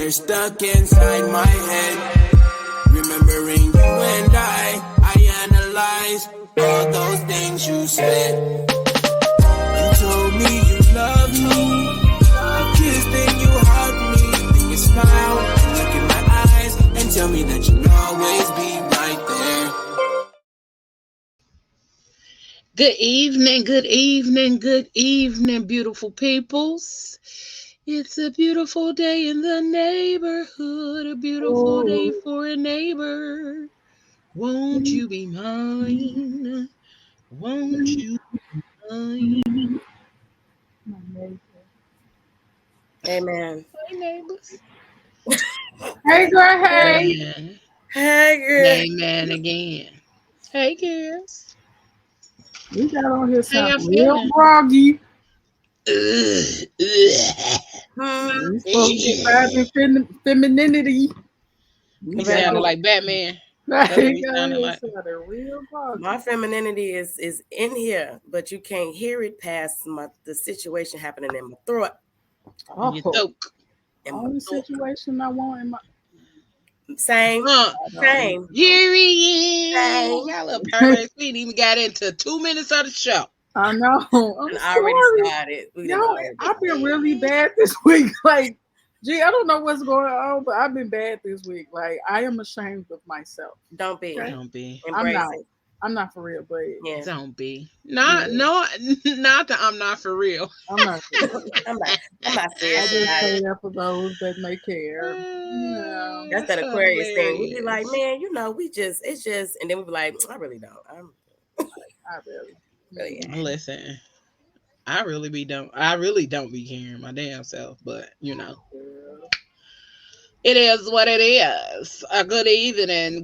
they're stuck inside my head. Remembering you and I analyze all those things you said. You told me you loved me, you kissed and you hugged me, then you smiled and look in my eyes and tell me that you'll always be right there. Good evening, good evening, good evening, beautiful peoples. It's a beautiful day in the neighborhood, a beautiful day for a neighbor. Won't you be mine? Won't you be mine? Amen. Hey, neighbors. Hey, girl, hey. Amen. Hey, girl. Amen again. Hey, girls. We got on here How y'all sounding real feeling? groggy. Ugh. We supposed to be vibing femininity. You sounded like Batman. We That's what got you on sounded here like. sounding real groggy. My femininity is in here, but you can't hear it past the situation happening in my throat. Oh, You throat. only situation I want in my Same. Here he is. Y'all little perverts. We ain't even got into 2 minutes of the show. I know. I'm I already sorry. started. Yo, I've been really bad this week. Like, gee, I don't know what's going on, but I've been bad this week. Like, I am ashamed of myself. Don't be. Okay? Don't be. Embrace it. I'm not for real, but Yeah. Don't be. Not that I'm not for real. I'm not for real. I'm not I serious just about say it. that for those that may care. Yeah. That's that Aquarius thing. We be like, man, it's just, and then we be like, I really don't. I really. Listen, I really don't be caring my damn self, but it is what it is. Good evening,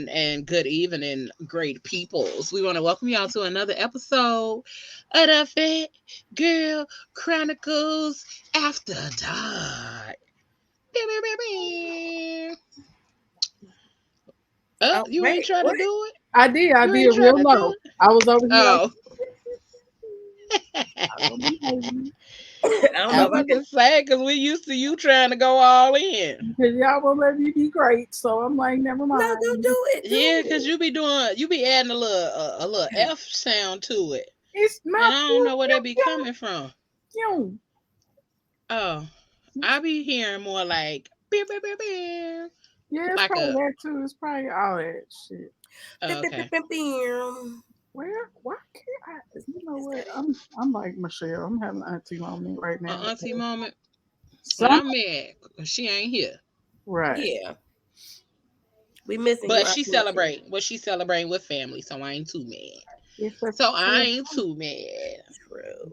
and good evening, great peoples. We want to welcome y'all to another episode of the Fit Girl Chronicles After Dark. You ain't trying to do it? I did ain't real trying to low. do it? I was over here. Oh. I don't know if I can say because we used to you trying to go all in. Because y'all won't let me be great, so I'm like, never mind. No, don't do it. Yeah, because you be adding a little F sound to it. It's not. And I don't know where they be coming from. You. Oh, I be hearing more like beep, beep, beep, beep. Yeah, it's like probably that too. It's probably all that shit. Okay. Where? Why can't I? You know what? I'm like Michelle. I'm having an auntie moment right now. Auntie moment. So I'm mad because she ain't here. Right. Yeah. We missing but you. She celebrating with family, so I ain't too mad. I ain't too mad. True.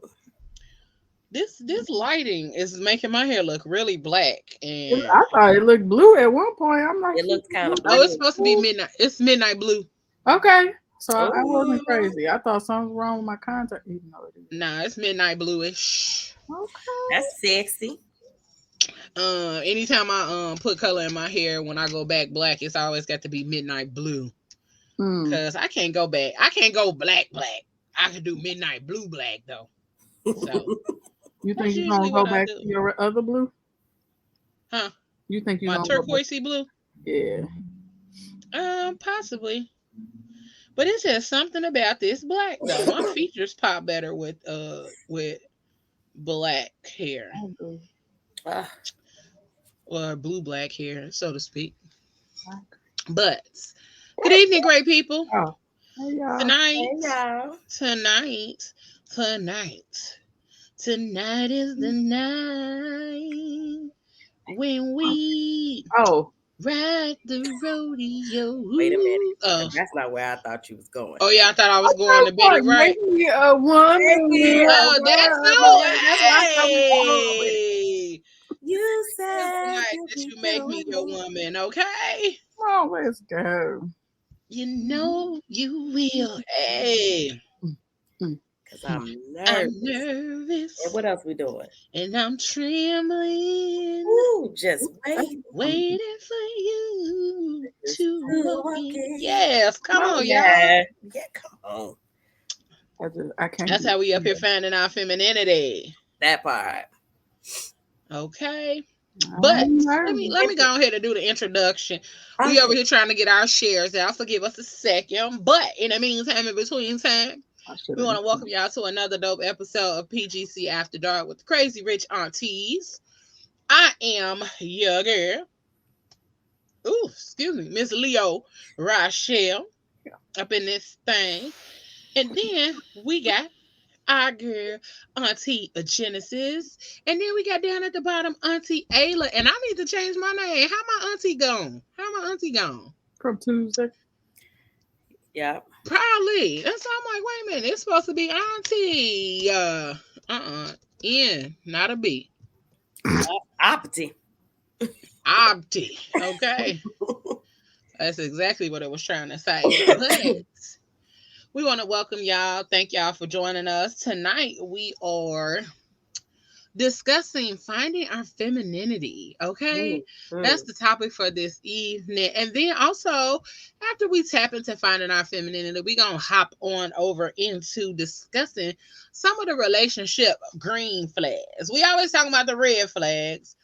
This lighting is making my hair look really black, and I thought it looked blue at one point. I'm like, it looks kind of blue. Oh, it's supposed to be midnight. It's midnight blue. Okay, so I wasn't crazy. I thought something was wrong with my contact. Even though it is. Nah, it's midnight bluish. Okay, that's sexy. Anytime I put color in my hair, when I go back black, it's always got to be midnight blue. Because I can't go back. I can't go black. I can do midnight blue black though. So you think you're gonna go back to your other blue? Huh? You think you're my gonna turquoisey blue? Yeah. Possibly. But it's just something about this black though. My features pop better with black hair. Or blue black hair, so to speak. But good evening, great people. Oh. Hey, y'all. Tonight is the night when we ride the rodeo. Wait a minute. That's not where I thought you was going. Oh yeah, I thought I was going to Betty Wright. That's no. Hey, you said that you make me your woman, okay? Oh, let's go. You know you will. Hey. Because I'm nervous. And what else we doing? And I'm trembling. Ooh, just waiting for you to walk in. Yes, come on, y'all. Yeah, come on. I can't. That's how we up here finding our femininity. That part. Okay. But I'm let me go ahead and do the introduction. We Okay. over here trying to get our shares out, so give us a second. But in the meantime, in between time, we want to welcome y'all to another dope episode of PGC After Dark with the Crazy Rich Aunties. I am your girl. Ooh, excuse me, Miss Leo Rochelle up in this thing. And then we got our girl Auntie Genesis. And then we got down at the bottom Auntie Ayla. And I need to change my name. How my auntie gone? from Tuesday. Yeah. Probably. And so I'm like, wait a minute, it's supposed to be Auntie. N, not a B. Opti. Opti. Okay. That's exactly what it was trying to say. But we want to welcome y'all. Thank y'all for joining us. Tonight we are discussing finding our femininity. Okay. That's the topic for this evening. And then also, after we tap into finding our femininity, we're going to hop on over into discussing some of the relationship green flags. We always talk about the red flags,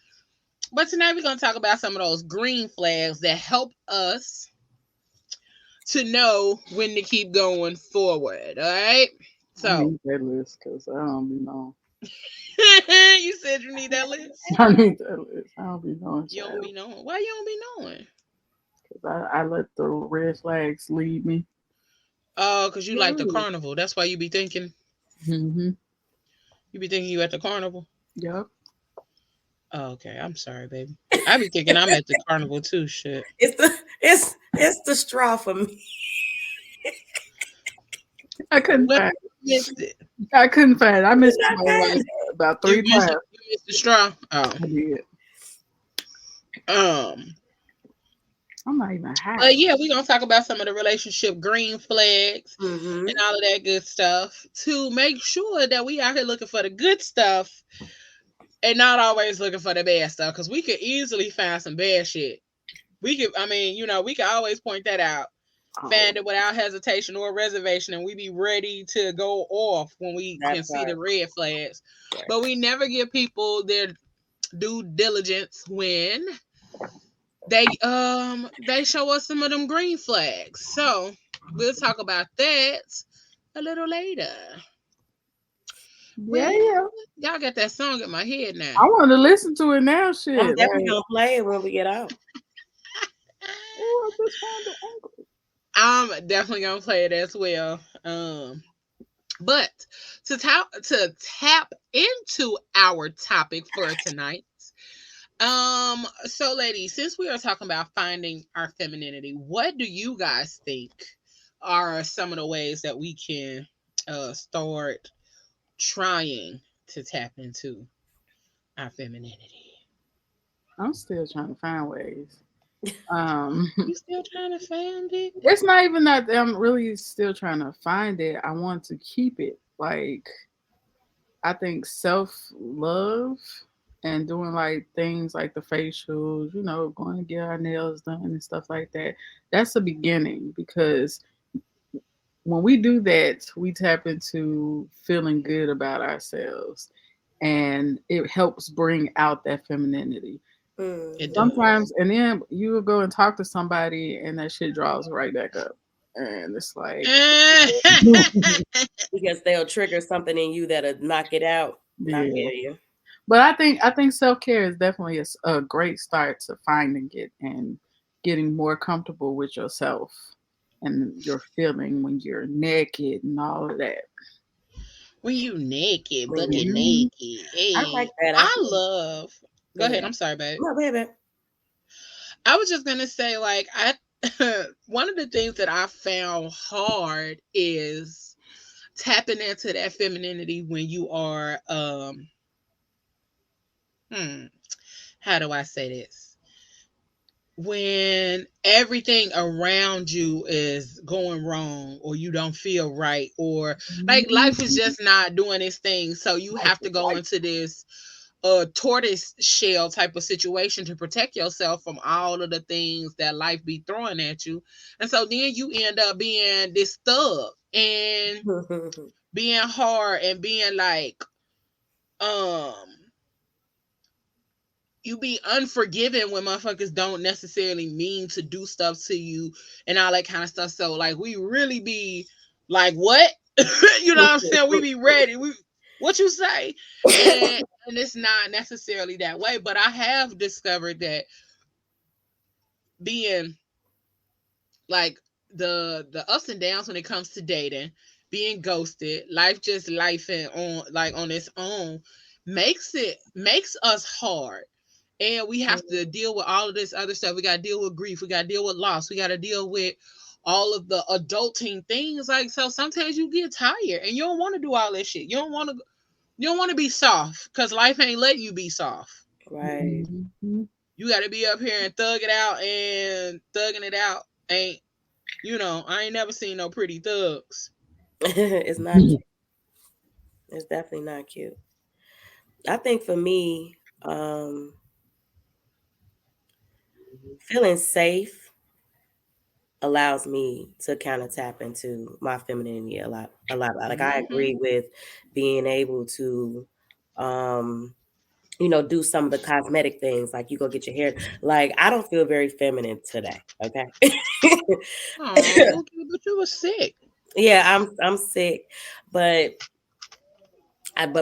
but tonight we're going to talk about some of those green flags that help us to know when to keep going forward. All right. I So need that list because I don't be knowing. you said you need that list. I need that list. I don't be knowing. You don't be knowing. Why you don't be knowing? Because I let the red flags lead me. Oh, because you like the carnival. That's why you be thinking. Mm-hmm. You be thinking you at the carnival. Yep. Oh, okay. I'm sorry, baby. I be thinking I'm at the carnival too. Shit. It's the straw for me. I couldn't Well, find you missed it. I couldn't find it. I missed Not it bad. like about 3 times. You missed the straw. Oh. I did. I'm not even high. But yeah, we're gonna talk about some of the relationship green flags Mm-hmm. and all of that good stuff to make sure that we out here looking for the good stuff and not always looking for the bad stuff. Because we could easily find some bad shit. We could always point that out. Find it without hesitation or reservation, and we be ready to go off when we can see the red flags. Right. But we never give people their due diligence when they show us some of them green flags. So we'll talk about that a little later. Yeah. Y'all got that song in my head now. I want to listen to it now. Shit. I'm definitely gonna play it when we get out. Oh, I just found the angle. I'm definitely gonna play it as well. But to tap into our topic for tonight. So ladies, since we are talking about finding our femininity, what do you guys think are some of the ways that we can start trying to tap into our femininity? I'm still trying to find ways. You still trying to find it? It's not even that I'm really still trying to find it. I want to keep it. Like, I think self-love and doing like things like the facials, going to get our nails done and stuff like that. That's the beginning, because when we do that, we tap into feeling good about ourselves, and it helps bring out that femininity. Sometimes, and then you will go and talk to somebody and that shit draws right back up. And it's like because they'll trigger something in you that'll knock it out. Yeah. But I think self-care is definitely a great start to finding it and getting more comfortable with yourself and your feeling when you're naked and all of that. When you naked, bucket naked. Hey, I like that. I love. Go ahead. I'm sorry, babe. No, baby. I was just gonna say, like, one of the things that I found hard is tapping into that femininity when you are how do I say this? When everything around you is going wrong, or you don't feel right, or like life is just not doing its thing, so you have to go into this tortoise shell type of situation to protect yourself from all of the things that life be throwing at you. And so then you end up being this thug and being hard and being like you be unforgiving when motherfuckers don't necessarily mean to do stuff to you and all that kind of stuff. So like we really be like, what? You know what I'm saying? We be ready. What you say? And it's not necessarily that way. But I have discovered that being like the ups and downs when it comes to dating, being ghosted, life just life and on its own makes us hard. And we have to deal with all of this other stuff. We got to deal with grief. We got to deal with loss. We got to deal with all of the adulting things. Like, so sometimes you get tired and you don't want to do all that shit. You don't want to be soft because life ain't letting you be soft. Right. Mm-hmm. You got to be up here and thug it out, and thugging it out ain't, I ain't never seen no pretty thugs. It's not cute. It's definitely not cute. I think for me, feeling safe allows me to kind of tap into my femininity a lot. Like I agree with being able to do some of the cosmetic things, like you go get your hair. Like I don't feel very feminine today. Okay. Oh, but you were sick. Yeah, I'm sick, but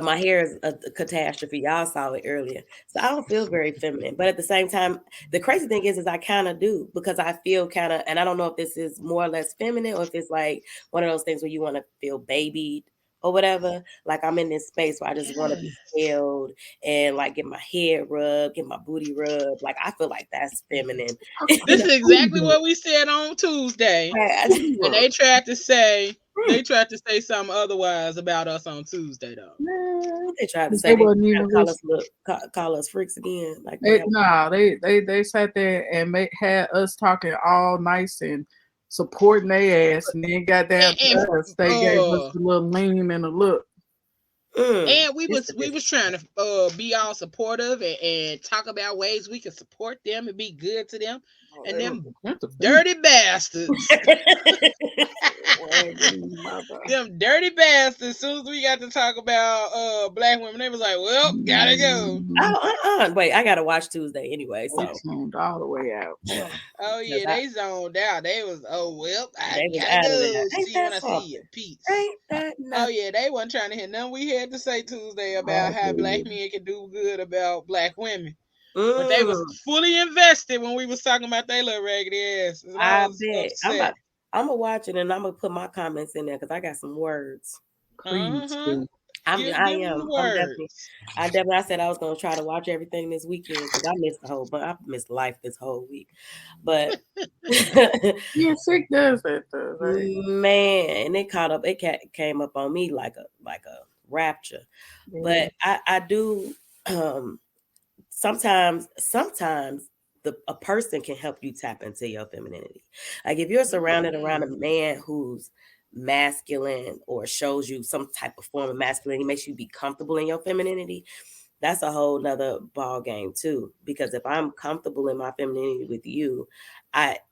my hair is a catastrophe. Y'all saw it earlier. So I don't feel very feminine. But at the same time, the crazy thing is I kind of do, because I feel kind of, and I don't know if this is more or less feminine or if it's like one of those things where you want to feel babied or whatever. Like I'm in this space where I just want to be held and like get my head rubbed, get my booty rubbed. Like I feel like that's feminine. This is exactly what we said on Tuesday. And they tried to say something otherwise about us on Tuesday though. They tried to say call us freaks again. Like they sat there and had us talking all nice and supporting their ass, and then got down to us. They gave us a little lean and a look. And we was trying to be all supportive and talk about ways we can support them and be good to them. And them dirty bastards. Them dirty bastards. As soon as we got to talk about black women, they was like, well, gotta go. Wait, I gotta watch Tuesday anyway. So they zoned all the way out. Oh yeah, they zoned out. They was I gotta go. See when I see you. Peace. Oh yeah, they wasn't trying to hear nothing we had to say Tuesday about how black men can do good about black women. But they was fully invested when we was talking about their little raggedy ass. I bet. I'm gonna watch it and I'm gonna put my comments in there because I got some words. I am. I said I was gonna try to watch everything this weekend because I missed life this whole week. But yeah, sick does that though. Right? Man, and it caught up. It came up on me like a rapture. Yeah. But I do. Sometimes a person can help you tap into your femininity. Like if you're surrounded around a man who's masculine or shows you some type of form of masculinity, makes you be comfortable in your femininity, that's a whole nother ball game too. Because if I'm comfortable in my femininity with you,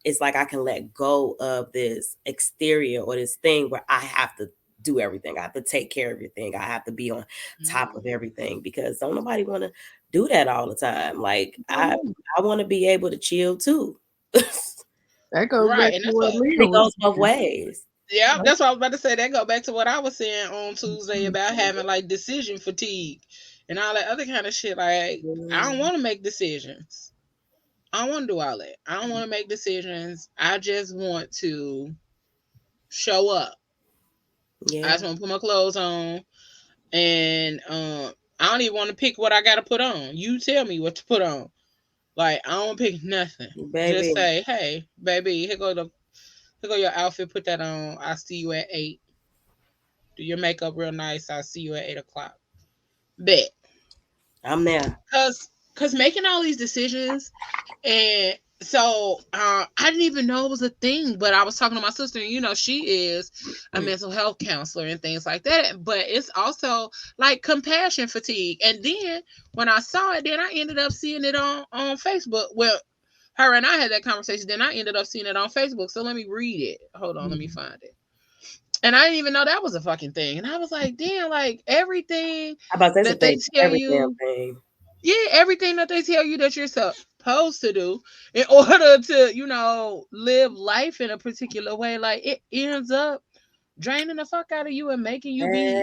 it's like I can let go of this exterior or this thing where I have to do everything. I have to take care of everything. I have to be on top of everything because don't nobody want to do that all the time. Like I want to be able to chill too. That goes back to what it goes both ways. Yeah, that's what I was about to say. That go back to what I was saying on Tuesday about having like decision fatigue and all that other kind of shit. Like I don't want to make decisions. I don't want to do all that. I don't want to make decisions. I just want to show up. Yeah. I just want to put my clothes on, and I don't even want to pick what I got to put on. You tell me what to put on. Like I don't pick nothing. Baby. Just say, hey, baby, here go your outfit. Put that on. I'll see you at 8. Do your makeup real nice. I'll see you at 8 o'clock. Bet. I'm there. Cause making all these decisions, and so I didn't even know it was a thing. But I was talking to my sister, and she is a mental health counselor and things like that. But it's also like compassion fatigue. And then when I saw it, then I ended up seeing it on Facebook. Well, her and I had that conversation. Then I ended up seeing it on Facebook. So let me read it. Hold on, let me find it. And I didn't even know that was a fucking thing. And I was like, damn, like everything that they tell you. Yeah, everything that they tell you that you're supposed to do in order to, live life in a particular way, like it ends up draining the fuck out of you and making you be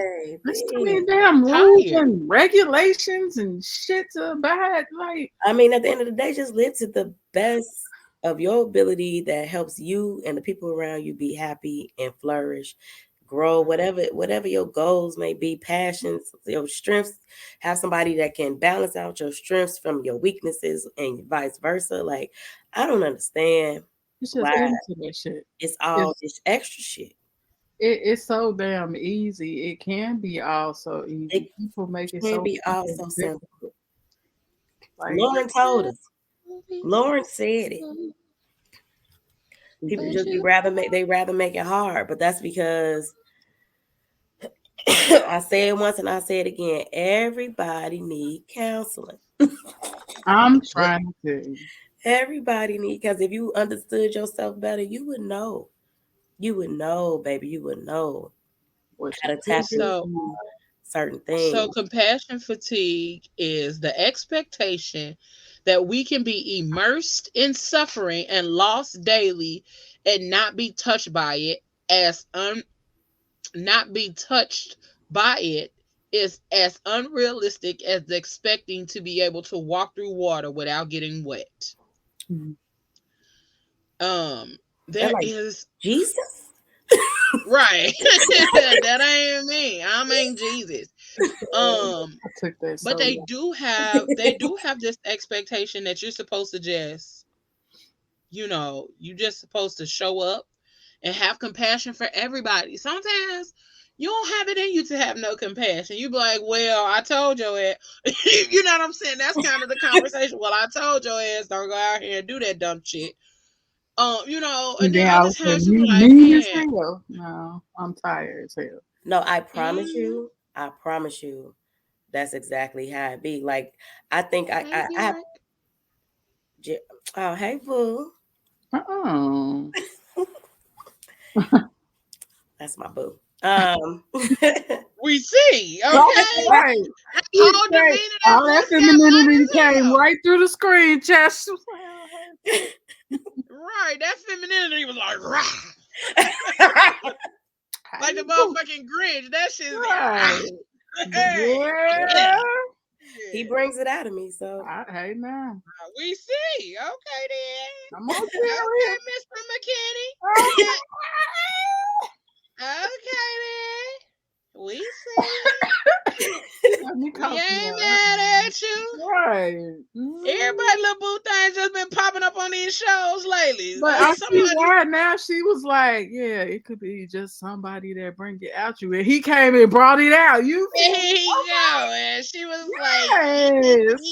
There's so Baby. many damn rules tired. and regulations and shit to bad. Like, I mean, at the end of the day, just live to the best of your ability that helps you and the people around you be happy and flourish, grow, whatever your goals may be, passions, your strengths. Have somebody that can balance out your strengths from your weaknesses and vice versa. Like, I don't understand it's just why into that shit. it's all It's this extra shit. it's so damn easy. It can be all so It easy. People make it can so be all fucking so simple. difficult. Like, Lauren told us. Lauren said it. People But just you rather make it hard, but that's because I say it once and I say it again. Everybody need counseling. I'm trying to. Everybody need, because if you understood yourself better, you would know. You would know, baby. You would know What how you to tap could into so do. certain so things. compassion fatigue is the expectation that we can be immersed in suffering and loss daily and not be touched by it as not be touched by it is as unrealistic as expecting to be able to walk through water without getting wet. Mhm. Um, They're there like, is Jesus? right. That ain't me. I mean Jesus. Um, I took that but so long. they do have this expectation that you're supposed to just, you just supposed to show up and have compassion for everybody. Sometimes you don't have it in you to have no compassion. You be like, well, I told your ass. You know what I'm saying? That's kind of the conversation. Well, I told your ass don't go out here and do that dumb shit. And And then then I other was like, times you be you like, mean as man, hell? No, I'm tired as hell. No, mm, I promise you, that's exactly how it be. Like, I think hey, I have, Derek. oh, hey, boo. Uh-uh. That's my boo. We see, Right, okay? right. You All say demeanor that all boy that said femininity fine as came hell. right through the screen, Chess. Right, that femininity was like, rah. How Like the you doing? motherfucking Grinch. That shit's Right. hey, Yeah. yeah. He Yeah. brings it out of me. So Hey now. We see. Okay then. I'm on Okay, serious. Mr. McKinney. Okay. Okay then. We see. Let me We call ain't you. mad at you. Right. Mhm. Everybody little boo things just been popping up on these shows lately. But I see Somebody why now. She was like, yeah, it could be just somebody that bring it out you. And he came and brought it out. You there feel you go. And she was like, yes.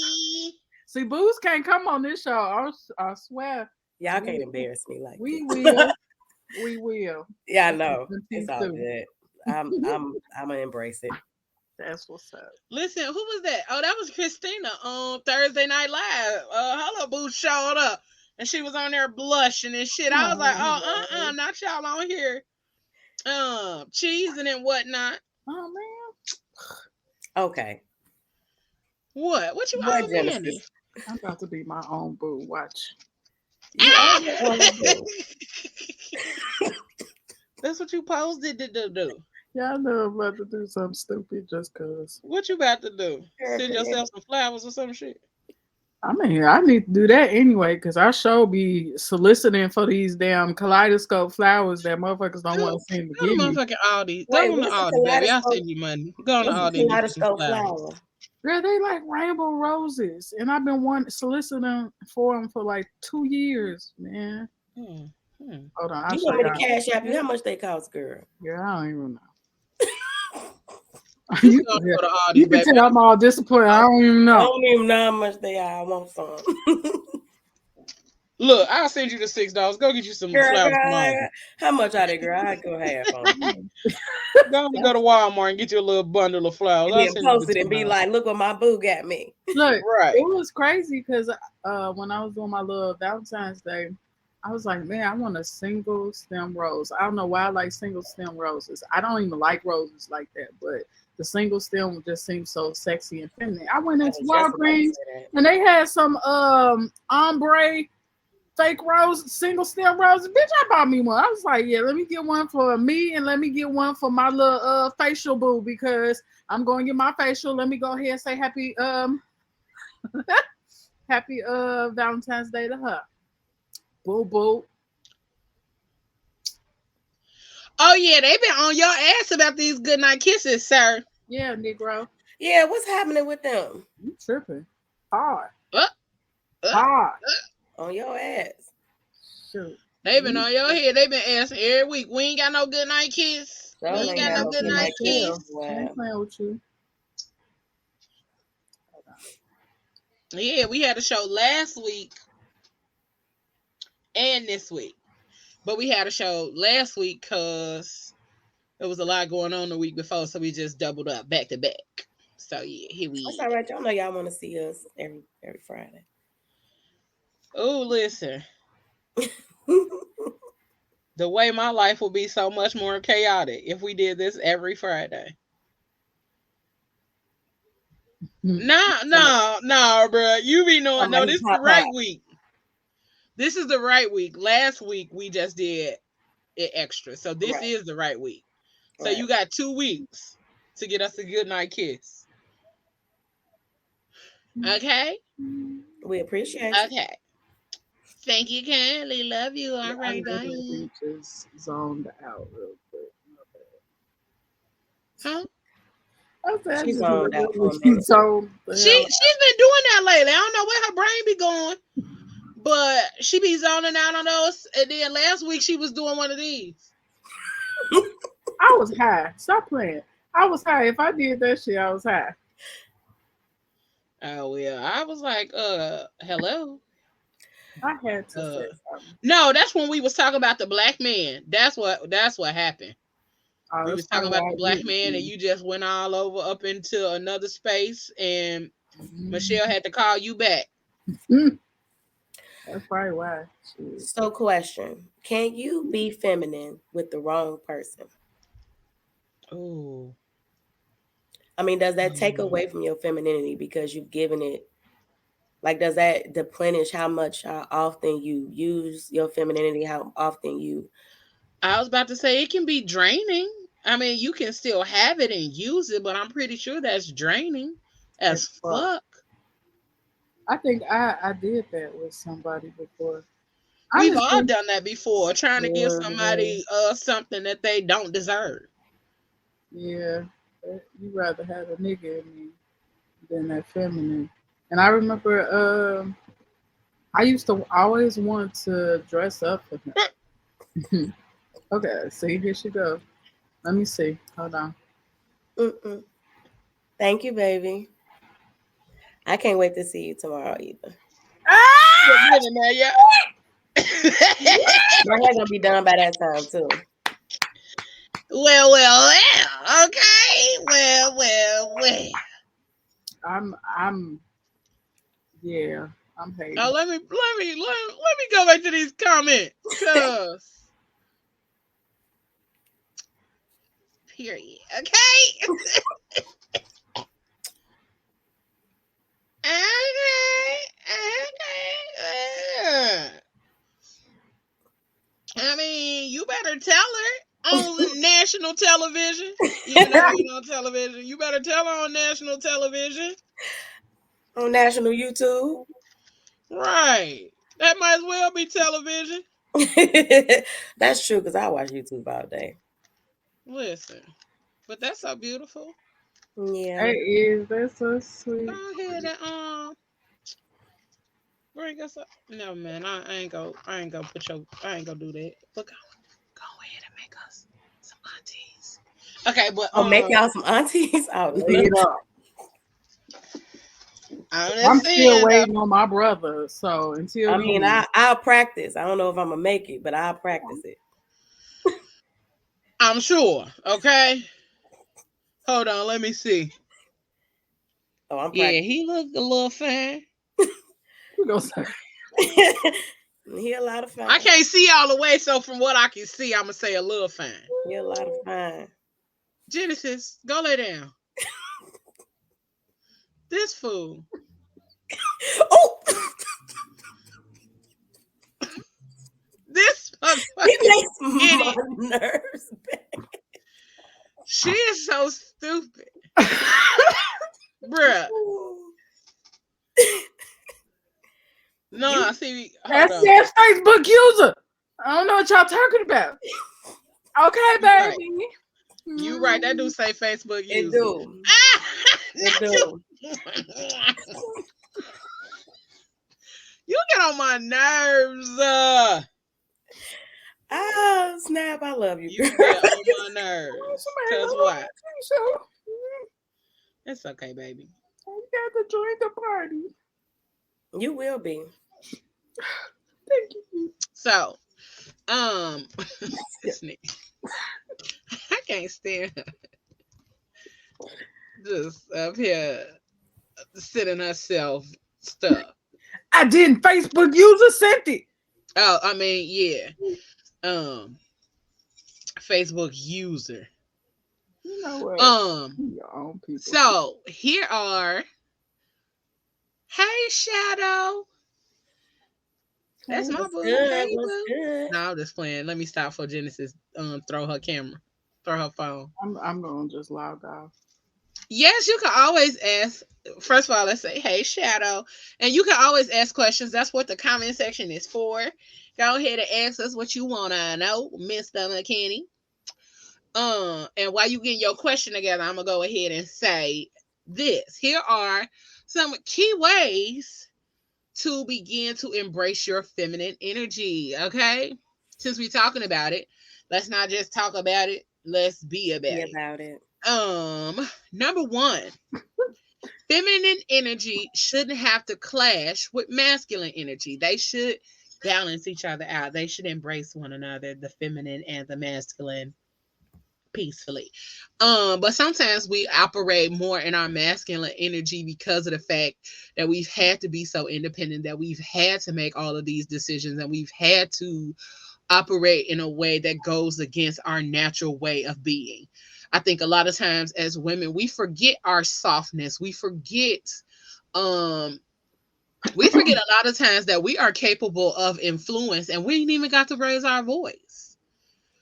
See, Booze can't come on this show. I swear. y'all We, can't embarrass me like we this. will. We will. Yeah, I know. Until It's all soon. good. I'm gonna embrace it. That's what's up. listen, who was that? Oh, that was Christina on Thursday Night Live. Hello Boo showed up. And she was on there blushing and shit. I was like, Oh, oh, not y'all on here cheesing and whatnot. oh man. Okay. What you What, owe Manny? Genesis? I'm about to be my own boo. Watch. You are Ah! your own boo. That's what you posted to do. Y'all know I'm about to do something stupid just cause. What you about to do? Girl, Send create yourself some flowers or some shit? I mean, I need to do that anyway, because I sure be soliciting for these damn kaleidoscope flowers that motherfuckers don't want to seem to Go to give me. motherfucking Aldi. Wait, Go on to what's a Aldi, baby. I'll kaleidoscope? send you money. Go on to What's a Aldi and get you some kaleidoscope flowers. flower? Girl, they like rainbow roses, and I've been soliciting for them for like 2 years, man. Hmm. Hmm. Hold on, I'll You show want me to y'all. cash app you? How much they cost, girl? Girl, I don't even know. Just you, go can, to you Aldi's, can baby. tell I'm all disappointed. I don't even I know. don't even know how much they are. I want some. Look, I'll send you the $6. Go get you some flowers from girl, Aldi. how much are they, girl? I go half on them. Go to Walmart and get you a little bundle of flowers. And I'll then send you the post it and be $2. like, look what my boo got me. Look, Right. it was crazy because when I was doing my little Valentine's Day, I was like, man, I want a single stem rose. I don't know why I like single stem roses. I don't even like roses like that, but the single stem just seems so sexy and feminine. I went into Walgreens and they had some ombre fake rose, single stem roses. Bitch, I bought me one. I was like, yeah, let me get one for me and let me get one for my little facial boo because I'm going to get my facial. Let me go ahead and say happy happy Valentine's Day to her. Boo boo. Oh yeah, they been on your ass about these goodnight kisses, sir. Yeah, Negro. Yeah, what's happening with them? You tripping. Hard. Hard. On your ass. Shoot. They been on your head. They been asking every week. We ain't got no goodnight kiss. So we ain't got no goodnight kiss. Wow. I ain't playing with you. Yeah, we had a show last week and this week. But we had a show last week because there was a lot going on the week before, so we just doubled up back to back. So yeah, here we That's all right. Y'all know y'all want to see us every Friday. Oh, listen. The way my life would be so much more chaotic if we did this every Friday. No, bro. You be knowing. No, this is the right week. This is the right week. Last week we just did it extra. So this is the right week. So you got 2 weeks to get us a good night kiss. Okay? We appreciate it. Okay. Thank you kindly. Love you. All right, bye. Just zoned out real quick. Huh? She's zoned out for a minute. She's been doing that lately. I don't know where her brain be going. But she be zoning out on those. And then last week she was doing one of these. I was high. Stop playing. I was high. If I did that shit, I was high. Oh, well. I was like, hello. I had to say something. No, that's when we was talking about the black man. That's what happened. We was talking about the black man and you just went all over up into another space and Michelle had to call you back. That's probably why. So, question: can you be feminine with the wrong person? Oh, I mean, does that take away from your femininity because you've given it? Like, does that deplenish how often you use your femininity? How often you? I was about to say it can be draining. I mean, you can still have it and use it, but I'm pretty sure that's draining as fuck. I think I did that with somebody before. We've all done that before, trying to give somebody something that they don't deserve. Yeah, you rather have a nigga in me than that feminine. And I remember I used to always want to dress up for him. Okay, see, here she goes. Let me see. Hold on. Thank you, baby. I can't wait to see you tomorrow either. My hair gonna be done by that time too. Well. Okay. Well. I'm hating. Oh, let me go back to these comments. Period. Okay. Okay. I mean, you better tell her on national television. Even though you're on television, you better tell her on national television. On national YouTube. Right. That might as well be television. That's true, because I watch YouTube all day. Listen. But that's so beautiful. Yeah. It is. That's so sweet. Go ahead and bring us up. No, man, I ain't gonna do that. But go ahead and make us some aunties. Okay, but make y'all some aunties. I'm still waiting on my brother. So until I'll practice. I don't know if I'm gonna make it, but I'll practice it. I'm sure. Okay. Hold on, let me see. Oh, I'm practicing. Yeah, he looked a little fine. You gonna say? He a lot of fine. I can't see all the way, so from what I can see, I'm gonna say a little fine. He a lot of fine. Genesis, go lay down. This fool. Oh, This he motherfucker. makes my nerves bad. She is so stupid. Bruh. No, see, That's that Facebook user. I don't know what y'all talking about. Okay, baby. You right. That do say Facebook user. It do. It do. You get on my nerves. Snap, I love you. You get on my nerves. Cause what? It's okay, baby. You got to join the party. You will be. Thank you. So, this nigga. I can't stand her. Just up here sending herself stuff. I didn't. Facebook user sent it. Oh, I mean, yeah. Facebook user. You know what? Your own people. So here are. Hey, Shadow. That's my boo. Hey, boo. No, I'm just playing. Let me stop for Genesis. Throw her camera. Throw her phone. I'm gonna just log off. Yes, you can always ask. First of all, let's say, hey, Shadow. And you can always ask questions. That's what the comment section is for. Go ahead and ask us what you want to know, Mr. McKinney. And while you getting your question together, I'm going to go ahead and say this. Here are some key ways to begin to embrace your feminine energy, okay? Since we're talking about it, let's not just talk about it. Let's be about it. Number one, feminine energy shouldn't have to clash with masculine energy. They should balance each other out. They should embrace one another, the feminine and the masculine, peacefully. But sometimes we operate more in our masculine energy because of the fact that we've had to be so independent, that we've had to make all of these decisions, and we've had to operate in a way that goes against our natural way of being. I think a lot of times as women, we forget our softness. We forget a lot of times that we are capable of influence, and we ain't even got to raise our voice.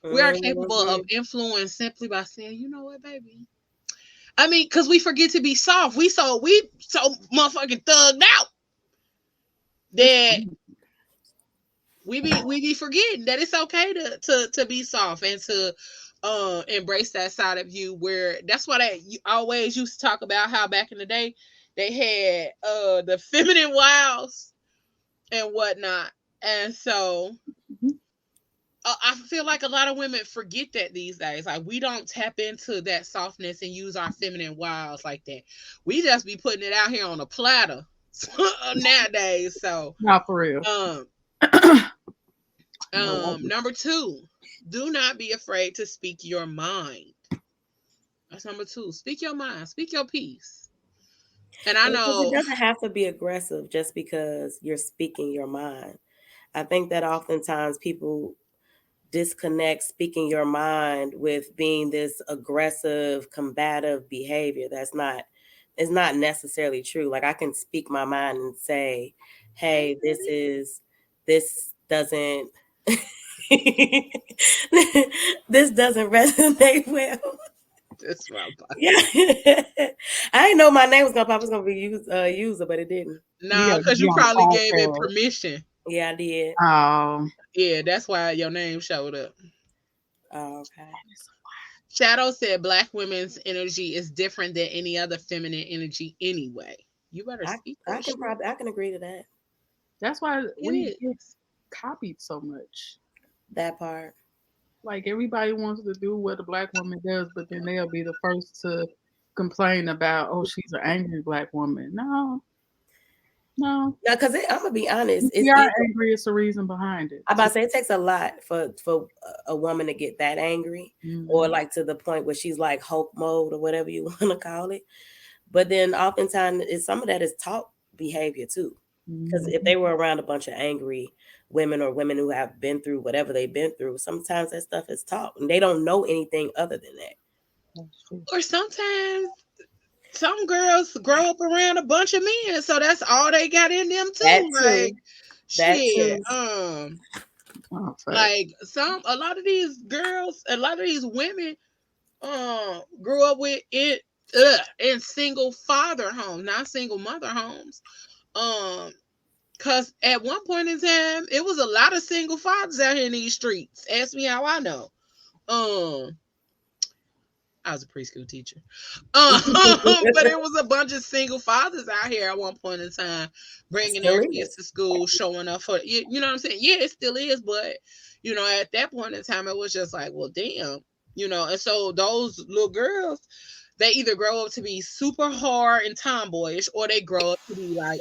We are capable of influence simply by saying, you know what, baby? I mean, because we forget to be soft. We so motherfucking thugged out that we be forgetting that it's okay to be soft and to embrace that side of you. Where that's why you always used to talk about how back in the day they had the feminine wiles and whatnot. And so I feel like a lot of women forget that these days. Like, we don't tap into that softness and use our feminine wiles like that. We just be putting it out here on a platter nowadays. So not for real. Number two, do not be afraid to speak your mind. That's number two. Speak your mind. Speak your piece. And I know it doesn't have to be aggressive just because you're speaking your mind. I think that oftentimes people disconnect speaking your mind with being this aggressive, combative behavior. It's not necessarily true. Like, I can speak my mind and say, hey, this doesn't this doesn't resonate well. That's right. Yeah. I didn't know my name was gonna pop. It's gonna be user, but it didn't. No, because you probably gave it permission. Yeah, I did. Oh. Yeah, that's why your name showed up. Oh, okay. Shadow said Black women's energy is different than any other feminine energy anyway. You better speak. I can agree to that. That's why we get copied so much. That part. Like, everybody wants to do what a Black woman does, but then they'll be the first to complain about, oh, she's an angry Black woman. No, because I'm gonna be honest. If you are angry, it's a reason behind it. I'm about to say it takes a lot for a woman to get that angry, or like to the point where she's like Hulk mode or whatever you want to call it. But then oftentimes some of that is taught behavior too. Because if they were around a bunch of angry women or women who have been through whatever they've been through, sometimes that stuff is taught and they don't know anything other than that. Or sometimes some girls grow up around a bunch of men, so that's all they got in them too. That too. Like That shit. too. Like a lot of these girls, a lot of these women grew up with it in single father homes, not single mother homes. Cause at one point in time, it was a lot of single fathers out here in these streets. Ask me how I know. I was a preschool teacher. But it was a bunch of single fathers out here at one point in time, bringing their kids to school, showing up for you know what I'm saying? Yeah, it still is, but you know, at that point in time, it was just like, well, damn, you know. And so those little girls, they either grow up to be super hard and tomboyish, or they grow up to be like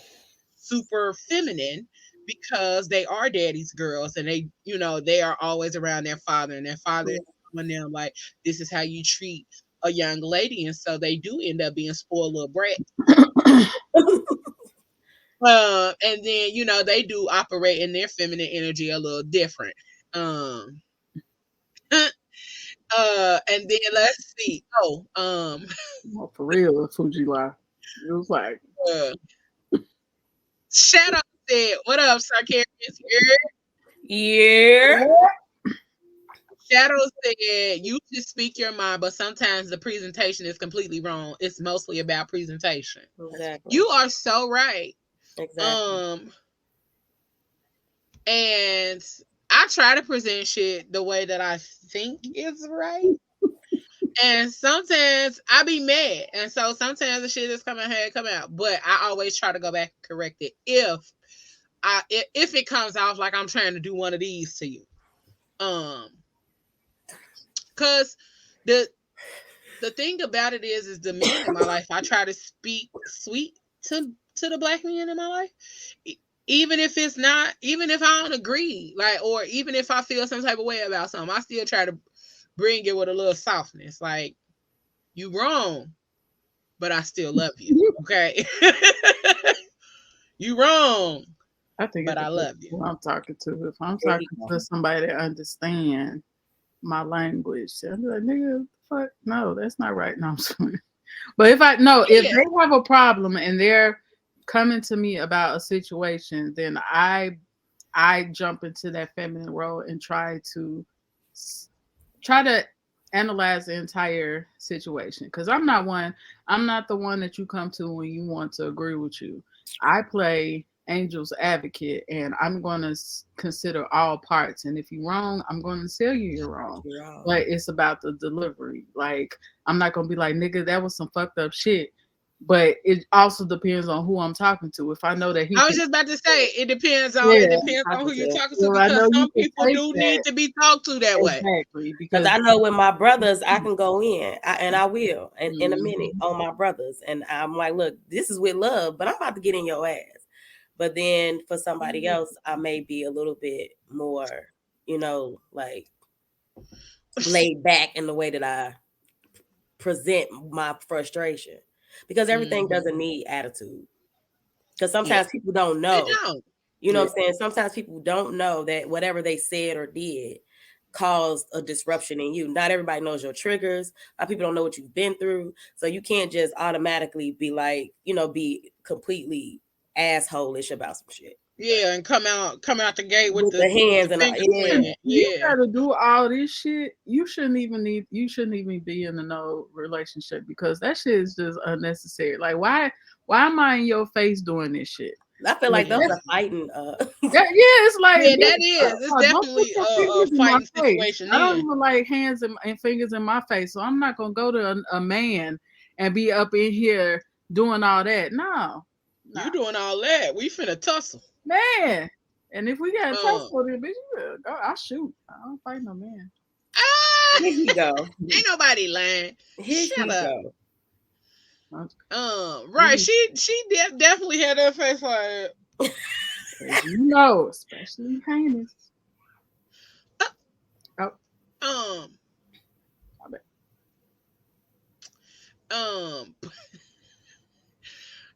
super feminine because they are daddy's girls, and they, you know, they are always around their father, and their father is telling them like, this is how you treat a young lady, and so they do end up being spoiled little brats. And then, you know, they do operate in their feminine energy a little different. And then let's see. For real, Fuji-la. It was like Shadow said, "What up, Sarkarius?" Yeah. Shadow said, "You should speak your mind, but sometimes the presentation is completely wrong. It's mostly about presentation." Exactly. You are so right. Exactly. And I try to present shit the way that I think is right. And sometimes I be mad. And so sometimes the shit is coming out. But I always try to go back and correct it if it comes off like I'm trying to do one of these to you. Cause the thing about it is the men in my life, I try to speak sweet to the black men in my life. Even if I don't agree, like, or even if I feel some type of way about something, I still try to bring it with a little softness. Like, you wrong, but I still love you. Okay. You wrong. I think, but I love you. Who I'm talking to. If I'm talking to somebody that understands my language, I'm like, nigga, fuck, no, that's not right. No, I'm sorry. But if they have a problem and they're coming to me about a situation, then I jump into that feminine role and try to analyze the entire situation, because I'm not the one that you come to when you want to agree with you. I play angel's advocate, and I'm going to consider all parts, and if you're wrong, I'm going to tell you're wrong. But it's about the delivery. Like, I'm not going to be like, nigga, that was some fucked up shit. But it also depends on who I'm talking to. If I know that I was just about to say, it depends on who you're talking to, because some people do need to be talked to that way. Exactly. Because I know with my brothers, I can go in, and I will, and in a minute on my brothers, and I'm like, look, this is with love, but I'm about to get in your ass. But then for somebody else, I may be a little bit more, like laid back in the way that I present my frustration, because everything doesn't need attitude. Because sometimes people don't know. They don't. You know what I'm saying? Sometimes people don't know that whatever they said or did caused a disruption in you. Not everybody knows your triggers. A lot of people don't know what you've been through. So you can't just automatically be like, be completely asshole-ish about some shit. Yeah, and come out the gate with the hands and you gotta do all this shit. You shouldn't even be in a relationship, because that shit is just unnecessary. Like, why am I in your face doing this shit? I feel like those are fighting. It's like, that is. It's definitely a fighting situation. I don't even like hands and fingers in my face, so I'm not gonna go to a man and be up in here doing all that. No. You doing all that? We finna tussle, man. And if we got tussle, then bitch, I shoot. I don't fight no man. Here you go. Ain't nobody lying. Shut up. Right. She definitely had that face like, especially heinous.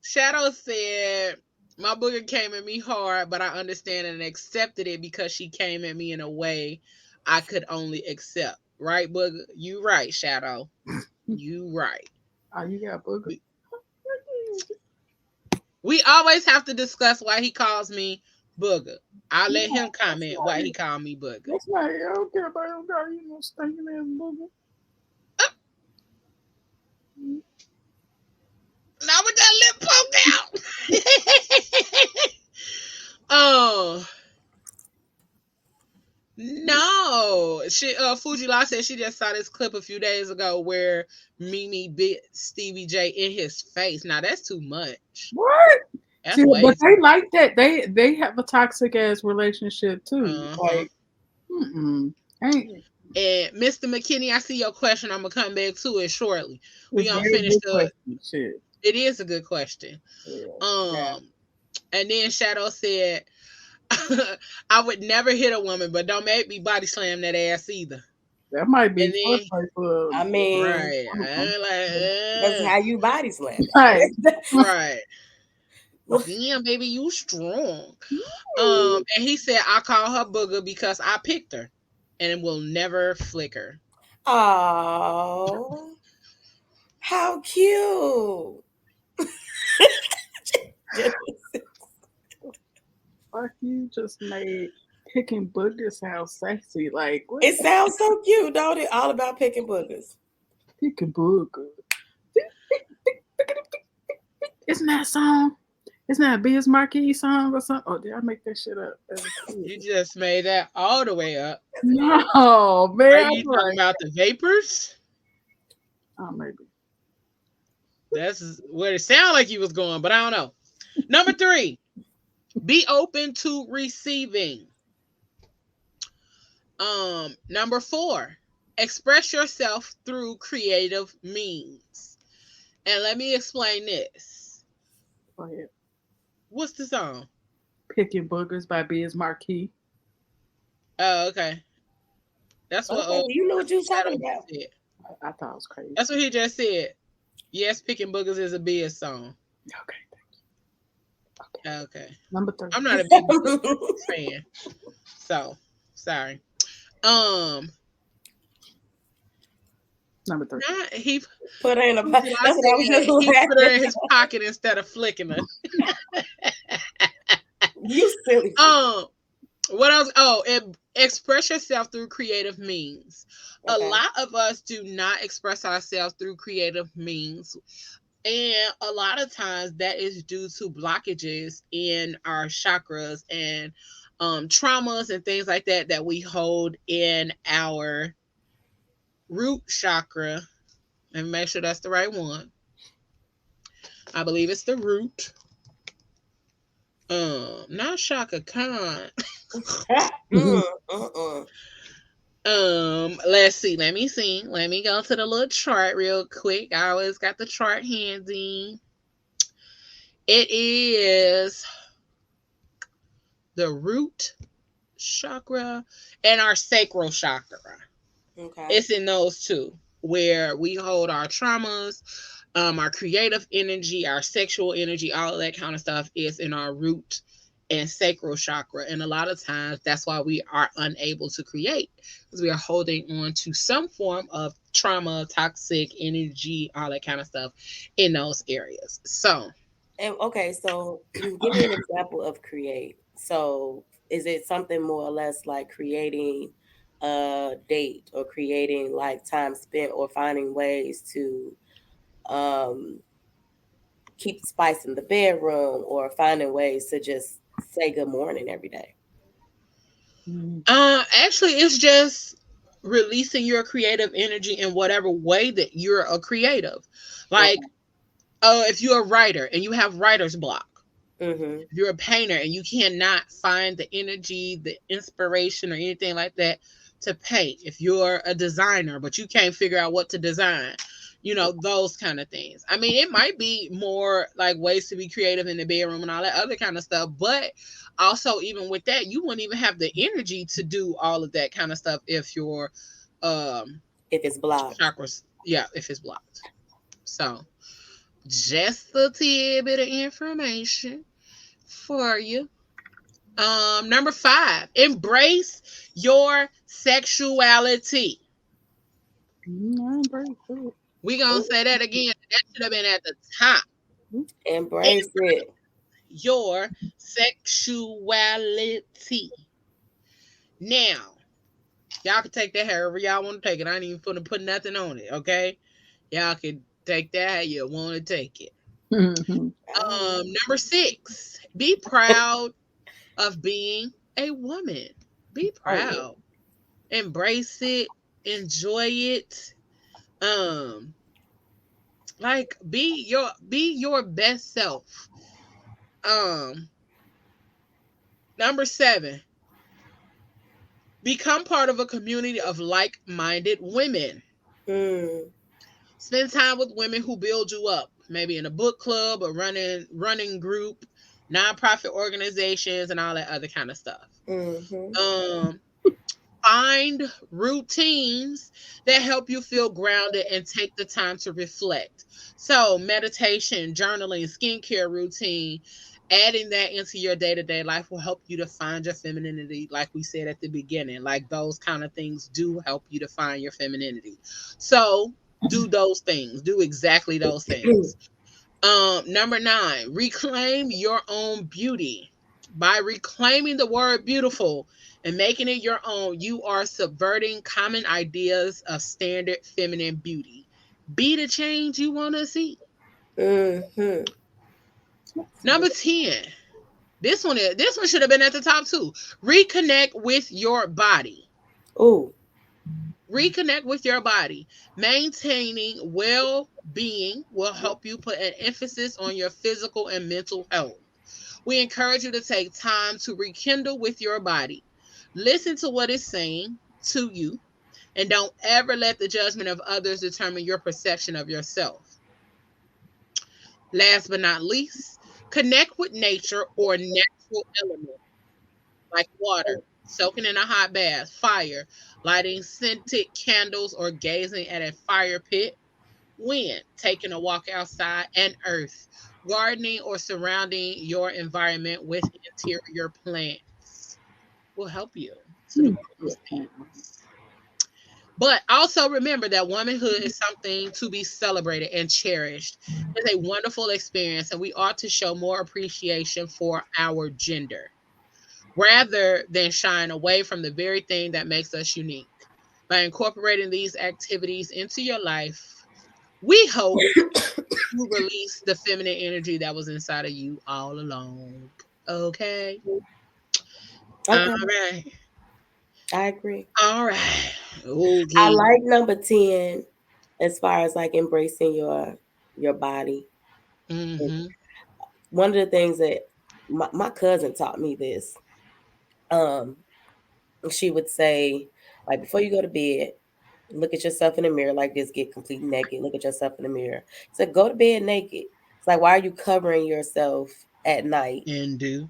Shadow said, My booger came at me hard, but I understand and accepted it because she came at me in a way I could only accept. Right, booger? You right, Shadow. You right. Oh, you got booger. We always have to discuss why he calls me booger. I'll let him comment why he called me booger. That's not it. I don't care about him calling you no stinking ass booger. Not with that lip poked out. Oh. No, Fuji Law said she just saw this clip a few days ago where Mimi bit Stevie J in his face. Now that's too much. What? That's See, way but too they like that. They have a toxic ass relationship too. Like, ain't. And Mr. McKinney, I see your question. I'm gonna come back to it shortly. We gonna Very finish good the. question. Shit. It is a good question. Yeah. And then Shadow said, "I would never hit a woman, but don't make me body slam that ass either." That might be And then, I mean, right, that's how you body slam it. Right. right. Damn, baby, you strong. And he said, I call her booger because I picked her and will never flicker. Oh, how cute. Fuck, you just made picking boogers sound sexy. Like, what? It sounds so cute, don't it? All about picking boogers. Picking boogers. Isn't that song? Isn't that a Biz Marquee song or something? Oh, did I make that shit up? You just made that all the way up. No, man. Are you talking about the Vapors? Oh, maybe. That's where it sounded like you was going, but I don't know. Number 3, be open to receiving. Number 4, express yourself through creative means. And let me explain this. Go ahead. What's the song? Picking Boogers by Biz Marquee. Oh, okay. That's what. Okay, you know what you was talking Shadow about. said. I thought it was crazy. That's what he just said. Yes, Picking Boogers is a Biz song. Okay, thank you. Okay. Number 3. I'm not a big fan, so sorry. Number 3. He put her in a pocket. That's what I was just he put her in his pocket instead of flicking her. You silly. What else? Oh, express yourself through creative means. Okay. A lot of us do not express ourselves through creative means. And a lot of times that is due to blockages in our chakras and traumas and things like that we hold in our root chakra. And make sure that's the right one. I believe it's the root. Not Shaka Khan. Let's see. Let me see. Let me go to the little chart real quick. I always got the chart handy. It is the root chakra and our sacral chakra. Okay. It's in those two where we hold our traumas, our creative energy, our sexual energy, all of that kind of stuff is in our root and sacral chakra. And a lot of times that's why we are unable to create, because we are holding on to some form of trauma, toxic energy, all that kind of stuff in those areas. So, okay, so give me an example of create. So is it something more or less like creating a date or creating like time spent or finding ways to keep spice in the bedroom or finding ways to just say good morning every day? Actually, it's just releasing your creative energy in whatever way that you're a creative. Like, if you're a writer and you have writer's block, if you're a painter and you cannot find the energy, the inspiration, or anything like that to paint, if you're a designer but you can't figure out what to design, those kind of things. I mean, it might be more like ways to be creative in the bedroom and all that other kind of stuff, but also even with that, you wouldn't even have the energy to do all of that kind of stuff if you're if it's blocked. Chakras, yeah, if it's blocked. So just a tidbit of information for you. Number 5, embrace your sexuality. I embrace it. We gonna say that again. That should have been at the top. Embrace it. Your sexuality. Now, y'all can take that however y'all want to take it. I ain't even finna put nothing on it, okay? Y'all can take that how you want to take it. Number 6, be proud of being a woman. Be Oh, proud. Embrace it. Enjoy it. Um, like be your best self. Um, Number 7, become part of a community of like-minded women. mm, Spend time with women who build you up, maybe in a book club or running group, nonprofit organizations, and all that other kind of stuff. mm-hmm. Um, Find routines that help you feel grounded and take the time to reflect. So, meditation, journaling, skincare routine, adding that into your day to day life will help you to find your femininity, like we said at the beginning. Like those kind of things do help you to find your femininity. So, do those things, do exactly those things. Number 9, reclaim your own beauty. By reclaiming the word beautiful and making it your own, you are subverting common ideas of standard feminine beauty. Be the change you want to see. Mm-hmm. Number 10. This one should have been at the top too. Reconnect with your body. Ooh. Reconnect with your body. Maintaining well-being will help you put an emphasis on your physical and mental health. We encourage you to take time to rekindle with your body. Listen to what it's saying to you, and don't ever let the judgment of others determine your perception of yourself. Last but not least, connect with nature or natural elements like water, soaking in a hot bath, fire, lighting scented candles, or gazing at a fire pit. Wind, taking a walk outside, and earth, gardening or surrounding your environment with interior plants will help you to do those things. But also remember that womanhood is something to be celebrated and cherished. It's a wonderful experience, and we ought to show more appreciation for our gender rather than shying away from the very thing that makes us unique. By incorporating these activities into your life, we hope you release the feminine energy that was inside of you all along. Okay. All Okay, right. I agree. All right. I Okay. like number 10 as far as like embracing your body. Mm-hmm. One of the things that my cousin taught me this. Um, she would say, like, before you go to bed, look at yourself in the mirror like this, get completely naked. Look at yourself in the mirror. So go to bed naked. It's like, why are you covering yourself at night? And do.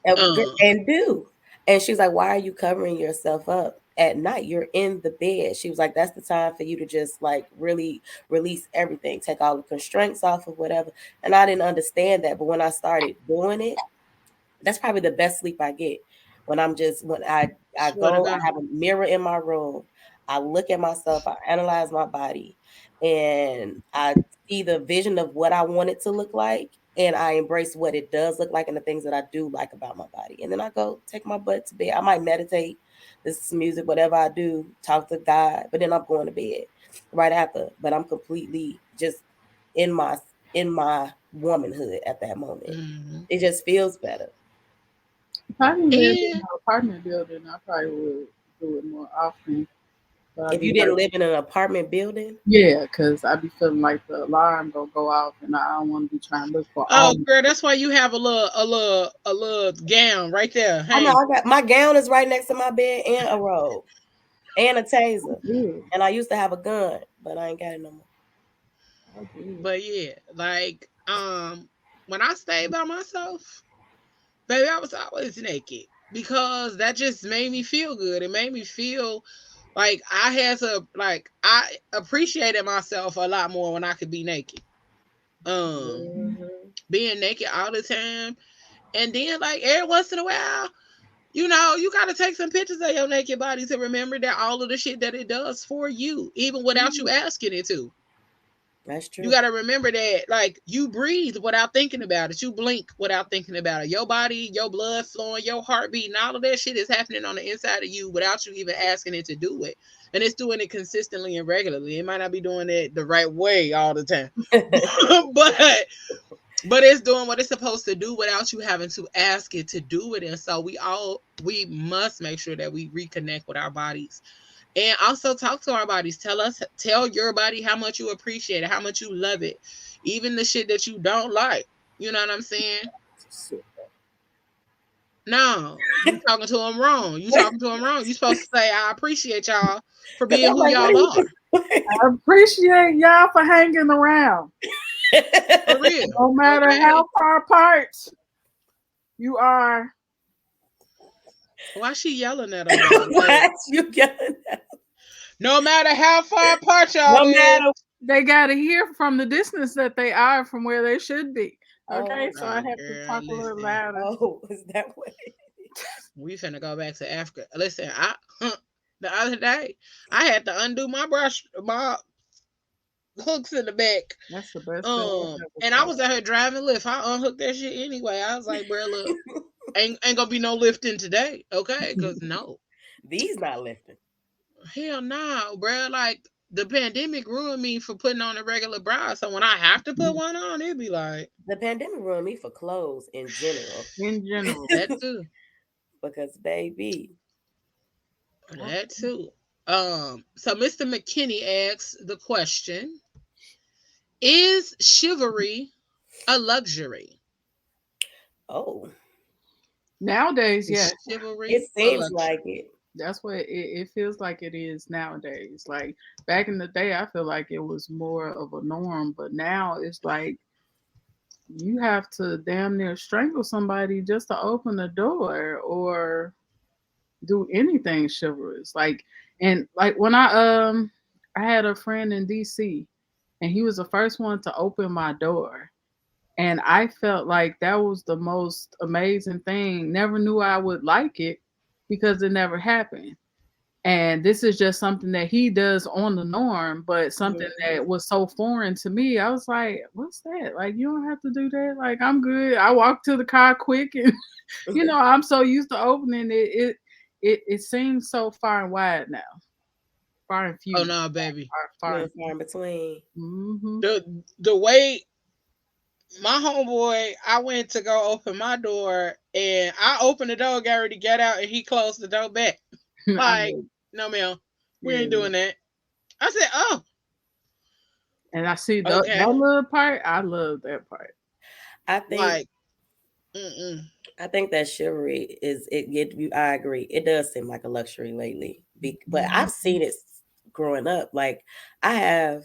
And, Uh, and do. And she's like, why are you covering yourself up at night? You're in the bed. She was like, that's the time for you to just like really release everything, take all the constraints off of whatever. And I didn't understand that. But when I started doing it, that's probably the best sleep I get. When I swear to go, I God. have a mirror in my room. I look at myself, I analyze my body, and I see the vision of what I want it to look like, and I embrace what it does look like and the things that I do like about my body. And then I go take my butt to bed. I might meditate, listen to music, whatever I do, talk to God, but then I'm going to bed right after. But I'm completely just in my in my womanhood at that moment. Mm-hmm. It just feels better. If I didn't live in And an apartment building, I probably would do it more often. But I If be you like, didn't live in an apartment building, yeah, because I be feeling like the alarm gonna go off, and I don't want to be trying to look for all. oh, girl, that's why you have a little gown right there. I know Hey, I got my gown is right next to my bed and a robe and a taser. Yeah, And I used to have a gun, but I ain't got it no more. I do. but yeah, like when I stayed by myself, baby, I was always naked because that just made me feel good. It made me feel like I appreciated myself a lot more when I could be naked. Um, Mhm. Being naked all the time, And then, like, every once in a while, you know, you got to take some pictures of your naked body to remember that all of the shit that it does for you, even without you asking it to. That's You true. got to remember that, like, you breathe without thinking about it. You blink without thinking about it. Your body, your blood flowing, your heartbeat, and all of that shit is happening on the inside of you without you even asking it to do it. And it's doing it consistently and regularly. It might not be doing it the right way all the time, but it's doing what it's supposed to do without you having to ask it to do it. And so we must make sure that we reconnect with our bodies, and also talk to our bodies. Tell your body how much you appreciate it, how much you love it, even the shit that you don't like. You know what I'm saying? No, you talking to them wrong. You talking to them wrong. You supposed to say, I appreciate y'all for Because being I'm who like, what are y'all you are. I appreciate y'all for hanging around. For real. No matter Okay. how far apart you are. Why she yelling at them though? Why Like, you yelling at no matter how far apart y'all no is. matter? They got to hear from the distance that they are from where they should be. Okay, Oh, so I Oh, have to girl, talk a little listen. louder. oh, is that what? We finna go back to Africa. Listen, the other day I had to undo my hooks in the back. That's the best thing I've ever And I saw. was out here driving Lyft. I unhooked that shit anyway. I was like, bro, look, ain't gonna be no lifting today, okay? Cause no, These not lifting. hell no, bro. Like, the pandemic ruined me for putting on a regular bra. So when I have to put one on, it'd be like The pandemic ruined me for clothes in general. In general. that too, Because baby, that too. So Mr. McKinney asks the question: is chivalry a luxury? oh, Nowadays, Is yes. it chivalry a seems like luxury? it. That's what it feels like it is nowadays. Like back in the day, I feel like it was more of a norm, but now it's like you have to damn near strangle somebody just to open the door or do anything chivalrous. Like and like when I had a friend in DC and he was the first one to open my door. And I felt like that was the most amazing thing. Never knew I would like it because it never happened. And this is just something that he does on the norm, but something Mhm. that was so foreign to me. I was like, what's that? Like, you don't have to do that. Like, I'm good. I walked to the car quick and I'm so used to opening it. It seems so far and wide now. Far and Oh few. no, baby. Far Few and and far in between. mm-hmm. The way my homeboy, I went to go open my door and I opened the door, got ready to get out, and he closed the door back. I Like, know. no, ma'am, we ain't Yeah. doing that. I said, oh, And I see okay. that little part. I love that part. I think Like, mm-mm. I think that chivalry is it. I agree. It does seem like a luxury lately, but I've seen it growing up. Like I have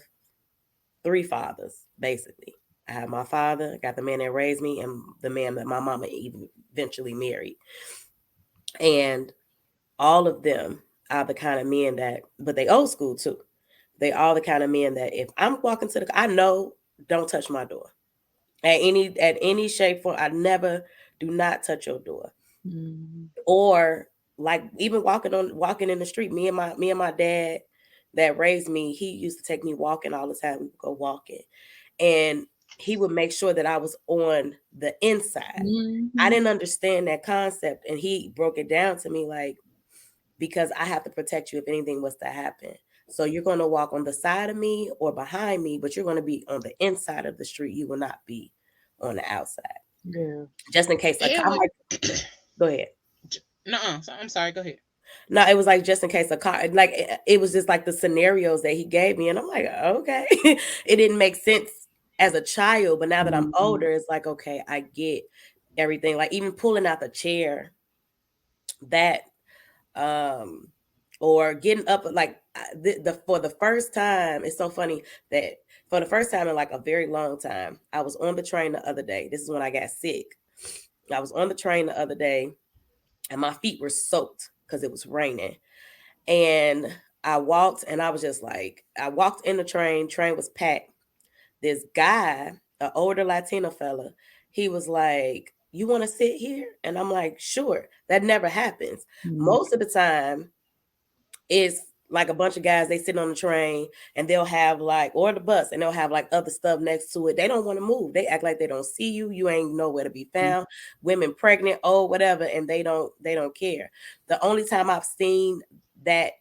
three fathers, basically. I have my father, got the man that raised me, and the man that my mama eventually married. And all of them are the kind of men that, but they old school too. They all the kind of men that if I'm walking to I know, don't touch my door at any shape form. I never do not touch your door. Mm-hmm. Or like even walking in the street. Me and my dad that raised me, he used to take me walking all the time. We would go walking, and he would make sure that I was on the inside. I Mm-hmm. didn't understand that concept, and he broke it down to me like, because I have to protect you if anything was to happen. So you're going to walk on the side of me or behind me, but you're going to be on the inside of the street. You will not be on the outside, Yeah. just in case. Like And I'm what? like, go ahead. No, I'm sorry. Go ahead. No, it was like just in case a car, like it was just like the scenarios that he gave me, and I'm like, okay, it didn't make sense as a child, but now that I'm Mm-hmm. older, it's like, okay, I get everything. Like even pulling out the chair, that, um, or getting up, like the for the first time, it's so funny that for the first time in like a very long time, I was on the train the other day. This is when I got sick. I was on the train the other day, and my feet were soaked because it was raining. And I walked, and I was just like, I walked in the train was packed. This guy, an older Latino fella, he was like, you want to sit here? And I'm like, sure. That never happens. Mhm. Most of the time, it's like a bunch of guys, they sit on the train and they'll have like, or the bus, and they'll have like other stuff next to it. They don't want to move. They act like they don't see you. You ain't nowhere to be found. Women pregnant, old, whatever, and they don't care. The only time I've seen that,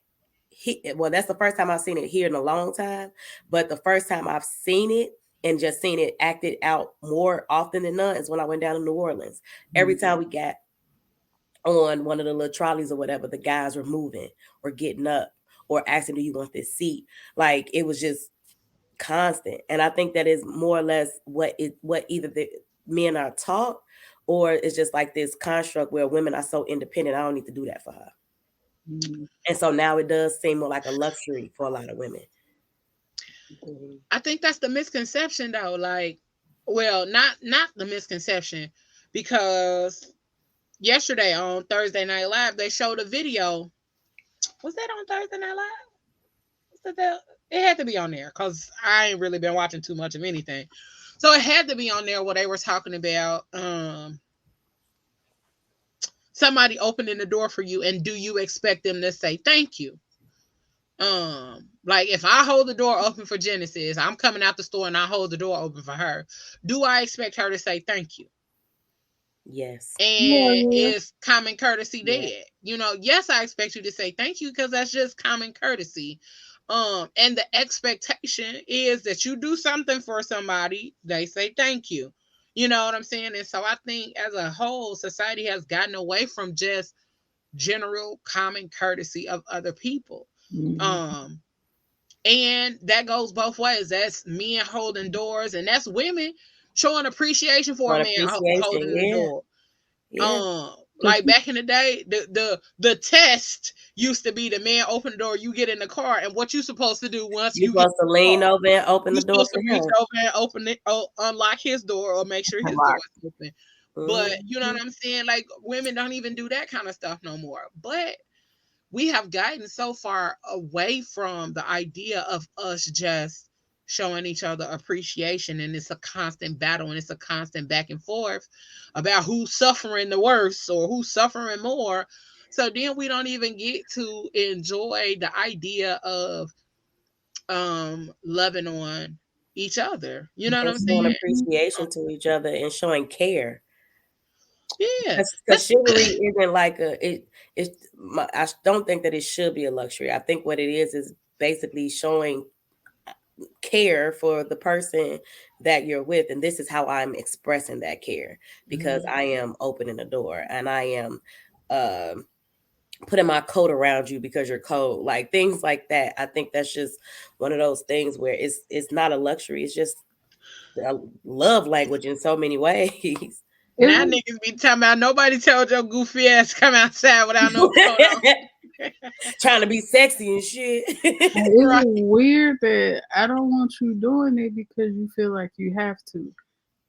well, that's the first time I've seen it here in a long time. But the first time I've seen it and just seen it acted out more often than none is when I went down to New Orleans. Every time we got on one of the little trolleys or whatever, the guys were moving or getting up or asking, do you want this seat? Like, it was just constant. And I think that is more or less what either the men are taught, or it's just like this construct where women are so independent, I don't need to do that for her. And so now it does seem more like a luxury for a lot of women. I think that's the misconception though. Like, well, not the misconception, because yesterday on Thursday Night Live, they showed a video. Was that on Thursday Night Live? It had to be on there because I ain't really been watching too much of anything. So it had to be on there where they were talking about somebody opening the door for you, and do you expect them to say thank you? Like, if I hold the door open for Genesis, I'm coming out the store and I hold the door open for her, do I expect her to say thank you? Yes. And is common courtesy dead? You know, yes, I expect you to say thank you because that's just common courtesy. And the expectation is that you do something for somebody, they say thank you. You know what I'm saying? And so I think as a whole, society has gotten away from just general common courtesy of other people. And that goes both ways. That's men holding doors, and that's women showing appreciation for a man holding the door. Like back in the day, the test used to be the man open the door, you get in the car, and what you supposed to do once you're supposed to lean over and open the door for him. Reach over and open it, unlock his door, or make sure his door is open. But you know what I'm saying? Like, women don't even do that kind of stuff no more. But we have gotten so far away from the idea of us just showing each other appreciation, and it's a constant battle, and it's a constant back and forth about who's suffering the worst or who's suffering more. So then we don't even get to enjoy the idea of loving on each other. You know what I'm saying? Showing appreciation to each other and showing care. Yeah, because chivalry isn't like I don't think that it should be a luxury. I think what it is basically showing care for the person that you're with, and this is how I'm expressing that care, because I am opening the door and I am putting my coat around you because you're cold, like things like that. I think that's just one of those things where it's not a luxury, it's just a love language in so many ways. Now niggas be talking about nobody told your goofy ass come outside without no coat on. Trying to be sexy and shit. It's weird that I don't want you doing it because you feel like you have to.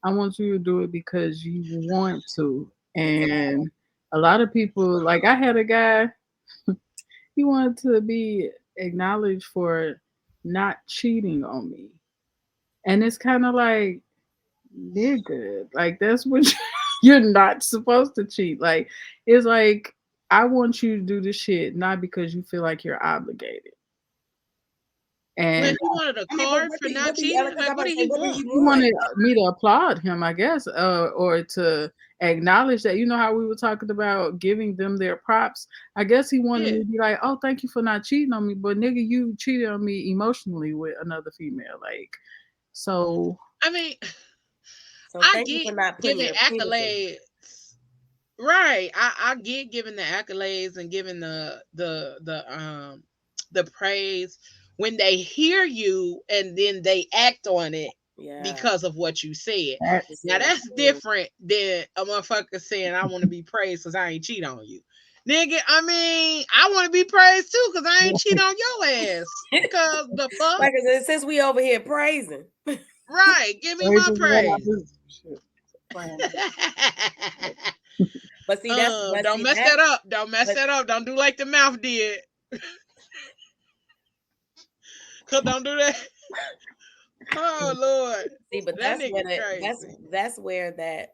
I want you to do it because you want to. And a lot of people, like I had a guy, he wanted to be acknowledged for not cheating on me. And it's kind of like, nigga, like that's what you're not supposed to cheat. Like, it's like, I want you to do the shit, not because you feel like you're obligated. And he wanted a card for not cheating. Like, what did he want? He wanted me to applaud him, I guess, or to acknowledge that. You know how we were talking about giving them their props. I guess he wanted me to be like, "Oh, thank you for not cheating on me," but nigga, you cheated on me emotionally with another female. Like, so. I mean, so I get giving accolades. Right, I get giving the accolades and giving the praise when they hear you and then they act on it because of what you said. Now that's different than a motherfucker saying I want to be praised because I ain't cheat on you. Nigga, I mean, I want to be praised too because I ain't cheat on your ass. Because the fuck? Like I said, since we over here praising. Right, give me my praise. But see, don't mess that up. Don't mess that up. Don't do like the mouth did. Cause don't do that. Oh Lord. See, but that's where that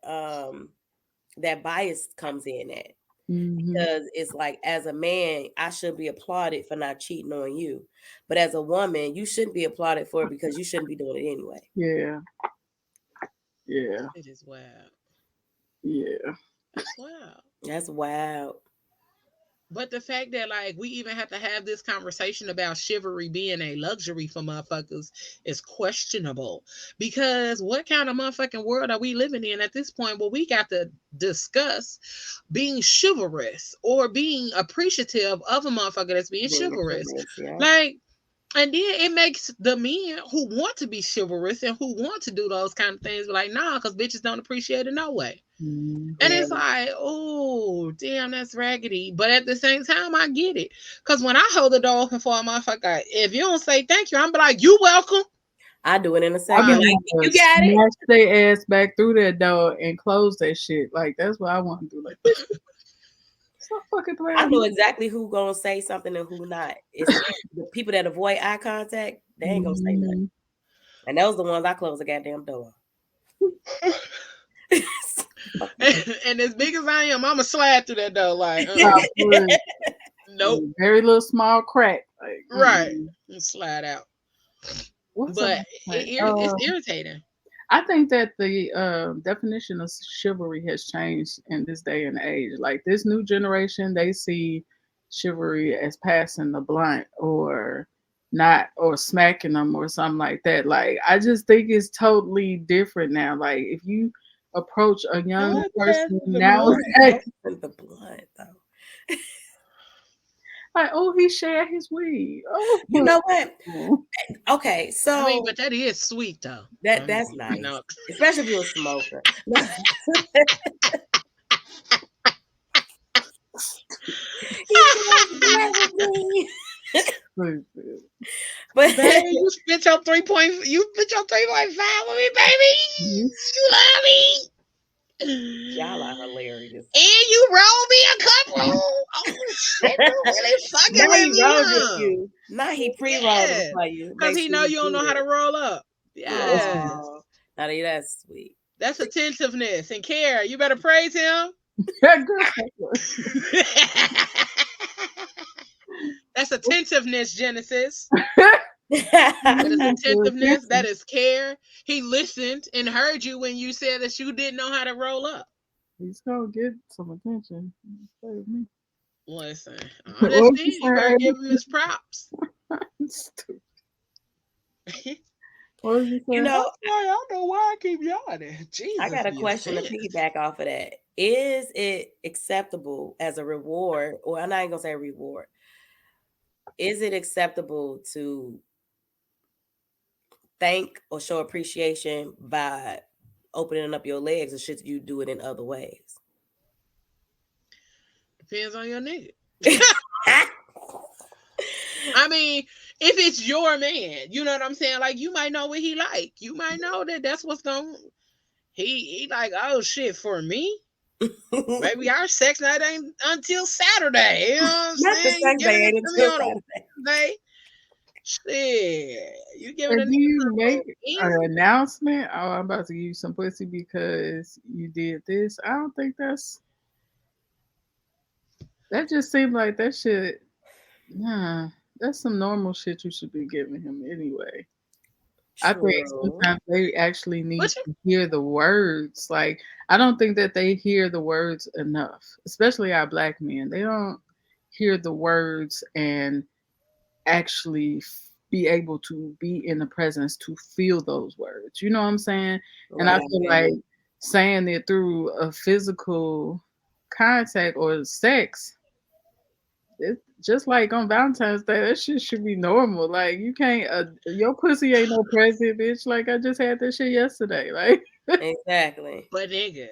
that bias comes in at. Mhm. Because it's like, as a man, I should be applauded for not cheating on you. But as a woman, you shouldn't be applauded for it because you shouldn't be doing it anyway. Yeah. Yeah. It is wild. Yeah. That's wild. That's wild. But the fact that like we even have to have this conversation about chivalry being a luxury for motherfuckers is questionable. Because what kind of motherfucking world are we living in at this point where we got to discuss being chivalrous or being appreciative of a motherfucker that's being chivalrous? Yeah. Like, and then it makes the men who want to be chivalrous and who want to do those kind of things be like, nah, because bitches don't appreciate it no way. Mhm. And it's like, oh, damn, that's raggedy. But at the same time, I get it. Because when I hold the door open for a motherfucker, if you don't say thank you, I'm be like, you welcome. I do it in a I second. be Like, wanting you to got it. smash their ass back through that door and close that shit. Like that's what I want to do. Like, stop fucking playing. I know exactly who gonna say something and who not. It's the people that avoid eye contact. They ain't gonna say nothing. And those the ones I close the goddamn door. And as big as I am, I'ma slide through that door. Like, nope. Very little small crack. Like, right. And slide out. What's but it's irritating. I think that the definition of chivalry has changed in this day and age. Like this new generation, they see chivalry as passing the blunt or not, or smacking them or something like that. Like I just think it's totally different now. Like if you approach a young person now, the blunt though. Like, oh, he shared his weed. Oh, you know what? Okay, so I mean, but that is sweet though. That's nice, especially if you're a smoker. But baby, you spit your 3.5 with me, baby. You love me. Y'all are hilarious. And you rolled me a couple. Oh shit, you really fucking with me, huh? Now he pre-rolled them for you. Because he know you don't know how to roll up. Yes. Oh, that's sweet. That's attentiveness and care. You better praise him. That's attentiveness, Genesis. That is attentiveness. That is care. He listened and heard you when you said that you didn't know how to roll up. He's gonna get some attention. Listen, I'm just saying, you better give him his props. You know, I don't know why I keep yawning. Jesus, I got a question to piggyback off of that. Is it acceptable as a reward, or I'm not even gonna say reward? Is it acceptable to thank or show appreciation by opening up your legs, or should you do it in other ways? Depends on your nigga. I mean, if it's your man, you know what I'm saying? Like, you might know what he like. You might know that that's what's going. He like, oh shit, for me. Maybe our sex night ain't until Saturday. You know what I'm saying? You giving it to me on a Wednesday. Shit, you giving it to me. You make an announcement? Oh, I'm about to give you some pussy because you did this. I don't think that's. That just seemed like that shit. Nah, that's some normal shit you should be giving him anyway. True. I think sometimes they actually need to hear the words. Like, I don't think that they hear the words enough, especially our black men. They don't hear the words and actually be able to be in the presence to feel those words. You know what I'm saying? Right. And I feel like saying it through a physical contact or sex, it's just like on Valentine's Day, that shit should be normal. Like, you can't, your pussy ain't no present, bitch. Like, I just had that shit yesterday. Like, exactly. But nigga.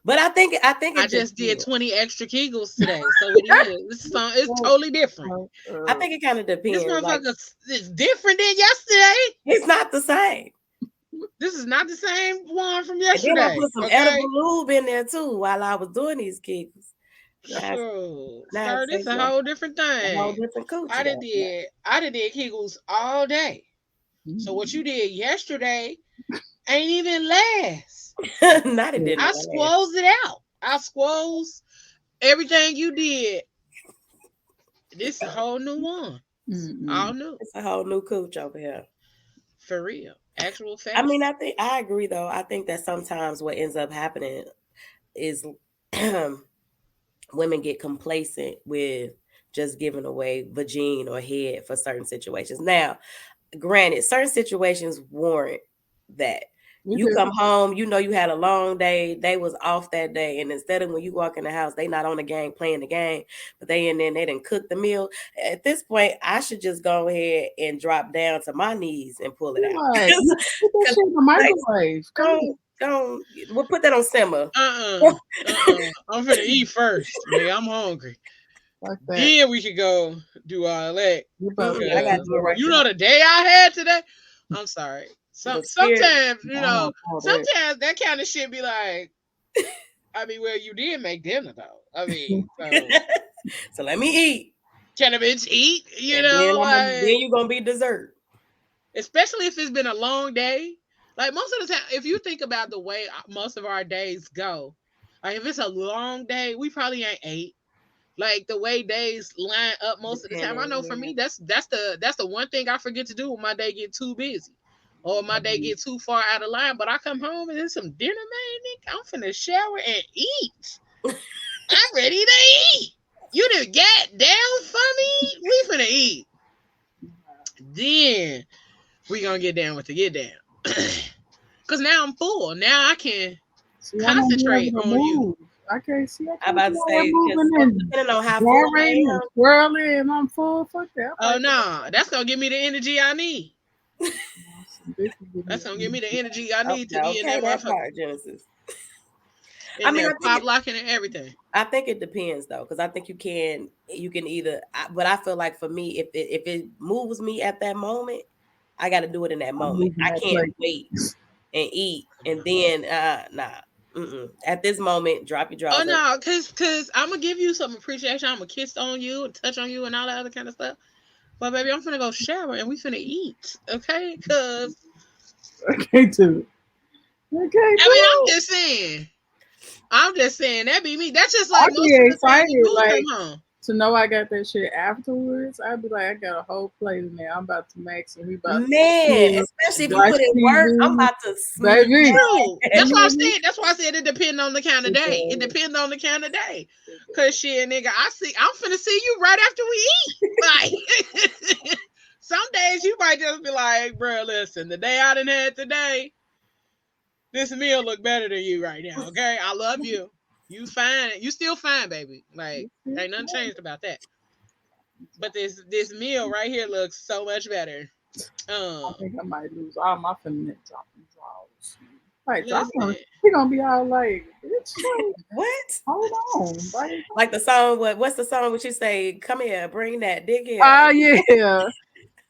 But I think I just did 20 extra Kegels today, so it is. It's totally different. I think it kind of depends. This motherfucker is different than yesterday. It's not the same. This is not the same one from yesterday. And then I put some edible lube in there too while I was doing these Kegels. Sir, this is a whole different thing. A whole different culture. I did Kegels all day. Mm-hmm. So what you did yesterday ain't even last. Not it didn't I last. squoze it out. I squoze everything you did. This is a whole new one. All new. It's a whole new cooch over here. For real. Actual fact. I mean, I agree though. I think that sometimes what ends up happening is women get complacent with just giving away vagine or head for certain situations. Now, granted, certain situations warrant that. You come home, you know you had a long day, they was off that day, and instead of when you walk in the house, they not on the game playing the game, but they in there and they didn't cook the meal. At this point, I should just go ahead and drop down to my knees and pull it out. Right. Put that shit in the microwave. We'll put that on simmer. I'm finna eat first. Nigga, I'm hungry. Like that. Then we could go do all that. I gotta do it right. You know the day I had today? I'm sorry. Sometimes, you know, sometimes that kind of shit be like, I mean, well, you did make dinner though. I mean, so let me eat. Can a bitch eat? You and know, then you gonna be dessert. Especially if it's been a long day. Like most of the time, if you think about the way most of our days go, like if it's a long day, we probably ain't ate. Like the way days line up most of the time. I know for me, that's the one thing I forget to do when my day get too busy. Or my day get too far out of line, but I come home and there's some dinner, man. I'm finna shower and eat. I'm ready to eat. You done got down for me? We finna eat. Then we gonna get down with the get down. Cause now I'm full. Now I can concentrate on you. I can't see. I'm about to say, depending on how full I am, swirling, and I'm full. Fuck that. Oh no, that's gonna give me the energy I need. That's gonna give me the energy I need to be in that motherfucker. Genesis. I mean, pop locking and everything. I think it depends though, because I think you can either. But I feel like for me, if it moves me at that moment, I got to do it in that moment. I can't wait and eat and then nah. At this moment, drop your drawers. Oh no, cause I'm gonna give you some appreciation. I'm gonna kiss on you and touch on you and all that other kind of stuff. But baby, I'm finna go shower and we finna eat, okay? Cause I can't do it. I mean, I'm just saying that be me. That's just like most of the time you like, to know I got that shit afterwards. I'd be like, I got a whole plate in there. I'm about to max and we about to especially if you put in work. I'm about to baby. That's why I said. That's why I said it depends on the kind of day. It depends on the kind of day. Cause shit, nigga, I'm finna see you right after we eat. Like some days you might just be like, bro, listen, the day I done had today, this meal look better than you right now. Okay, I love you. You fine. You still fine, baby. Like ain't nothing changed about that. But this meal right here looks so much better. I think I might lose all my feminine draws. Like, he gonna be all like, what? Hold on. Like the song, what's the song which you say, come here, bring that, dig here. Oh, yeah.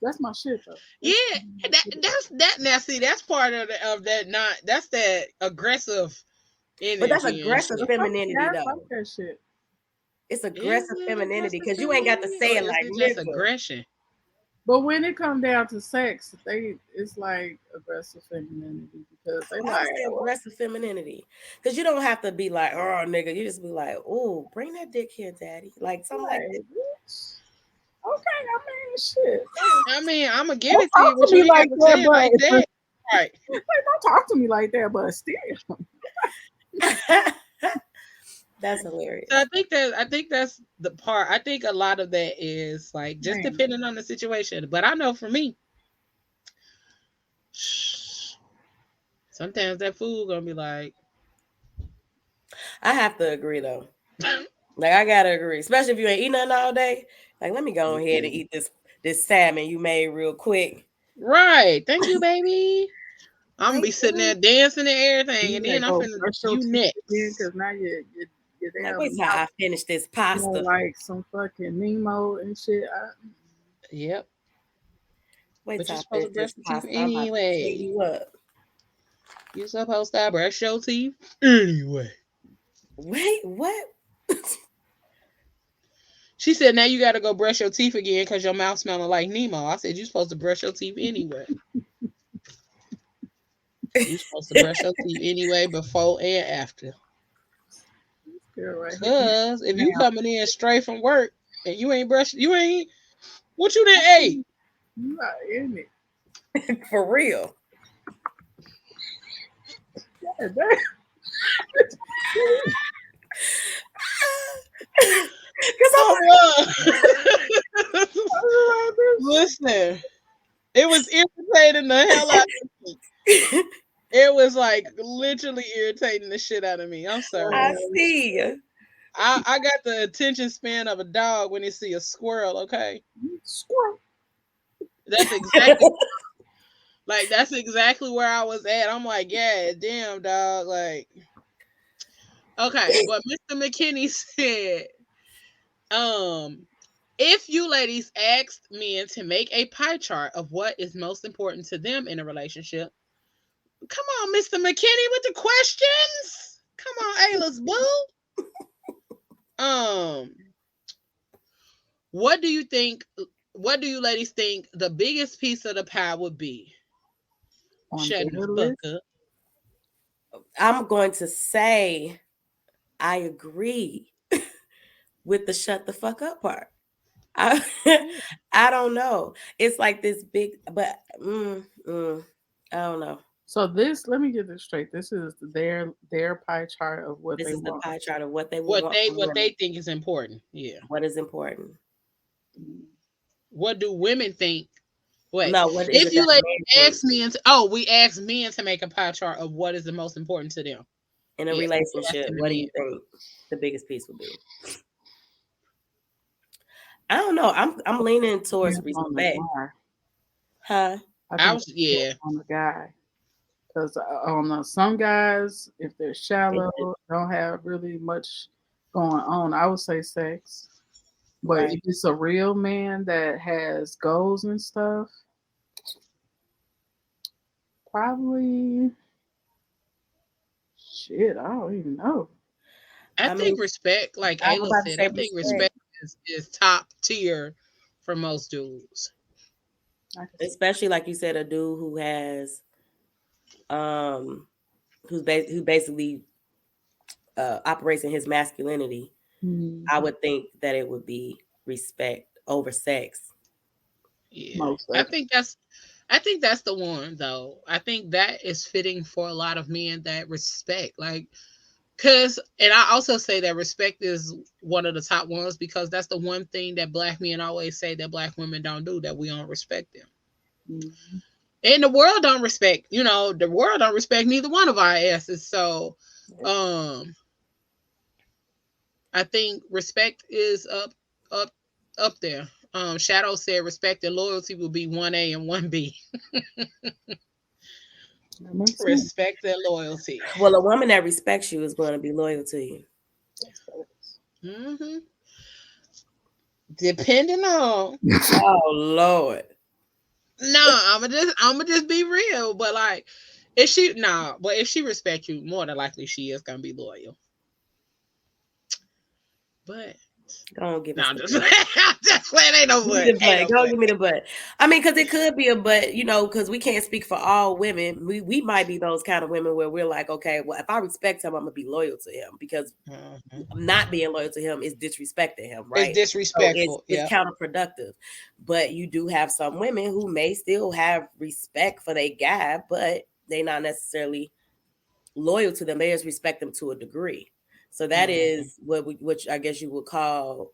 That's my shit, though. Yeah, that's that. Now, see, that's part of that. That's that aggressive energy. But that's aggressive femininity, though. I like that shit. It's aggressive femininity because you ain't got to say it like just aggression. But when it comes down to sex, it's like aggressive femininity because they like aggressive femininity because you don't have to be like, oh nigga, you just be like, oh, bring that dick here, daddy, like something like that. Okay, I mean, shit. I mean, I'm gonna give it to you, but you like that, right? Like, don't talk to me like that, but still. That's hilarious. So I think that's the part. I think a lot of that is like just depending on the situation. But I know for me, sometimes that food gonna be like. I have to agree though. Like I gotta agree, especially if you ain't eating nothing all day. Like let me go ahead and eat this salmon you made real quick. Right. Thank you, baby. I'm gonna be sitting there dancing and everything, and then I'm finna you next. Because now you're like, wait till I finish this pasta. You know, like some fucking Nemo and shit. Yep. Wait till I finish this pasta. Anyway. You up. You're supposed to brush your teeth anyway. Wait, what? She said, now you got to go brush your teeth again because your mouth smelling like Nemo. I said, you're supposed to brush your teeth anyway. You supposed to brush your teeth anyway, before and after. Right here. Cause if you Now, coming in straight from work and you ain't brushed, you ain't what you done ate. you not in it. For real. Yeah, that- Cause Listen, it was irritating the hell out of me. I'm It was like literally irritating the shit out of me. I'm sorry. I see. I got the attention span of a dog when he see a squirrel. Okay, Squirrel. that's exactly that's exactly where I was at. I'm like, yeah, damn dog. Like, okay, but Mr. McKinney said, if you ladies asked men to make a pie chart of what is most important to them in a relationship, come on, Mr. McKinney, with the questions. Come on, Ayla's boo. What do you think? What do you ladies think the biggest piece of the pie would be? On Shut their the list. fuck up. I'm going to say I agree with the shut the fuck up part. I, I don't know. It's like this big, but I don't know. So this, let me get this straight. This is their pie chart of what This they is the want. pie chart of what they What want. they from what women. they think is important. Yeah. What is important? What do women think? Wait. No, what is If it you that like men think ask men we ask men to make a pie chart of what is the most important to them. in a Yeah, relationship? asking the What do you men. think the biggest piece would be? I don't know. I'm leaning towards Depends on the respect. guy. Huh? I I think was it depends on the guy. Because some guys, if they're shallow, don't have really much going on, I would say sex. But Right. if it's a real man that has goals and stuff, probably shit. I don't even know. I I mean, think respect, like I was Ayla about to said, say I think respect, respect is top tier for most dudes. I can see. especially like you said, a dude who has um who basically operates in his masculinity. I would think that it would be respect over sex. Yeah. Most I definitely. think that's the one though. I think that is fitting for a lot of men that respect. Like and I also say that respect is one of the top ones because that's the one thing that black men always say that black women don't do, that we don't respect them. Mm-hmm. And the world don't respect, the world don't respect neither one of our asses. So I think respect is up up there. Shadow said respect and loyalty will be 1A and 1B. That makes sense. Respect and loyalty. Well, a woman that respects you is going to be loyal to you. Mm-hmm. Depending on. Oh Lord. No, I'm gonna just be real. But like, if she respects you, more than likely she is gonna be loyal. But Don't give no, us I'm the just playing. Ain't no but. Ain't no Don't but. give me the butt. I mean, because it could be a but, because we can't speak for all women. We might be those kind of women where we're like, okay, well, if I respect him, I'm gonna be loyal to him because not being loyal to him is disrespecting him, right? It's disrespectful. So it's counterproductive. But you do have some women who may still have respect for their guy, but they're not necessarily loyal to them. They just respect them to a degree. So that is which I guess you would call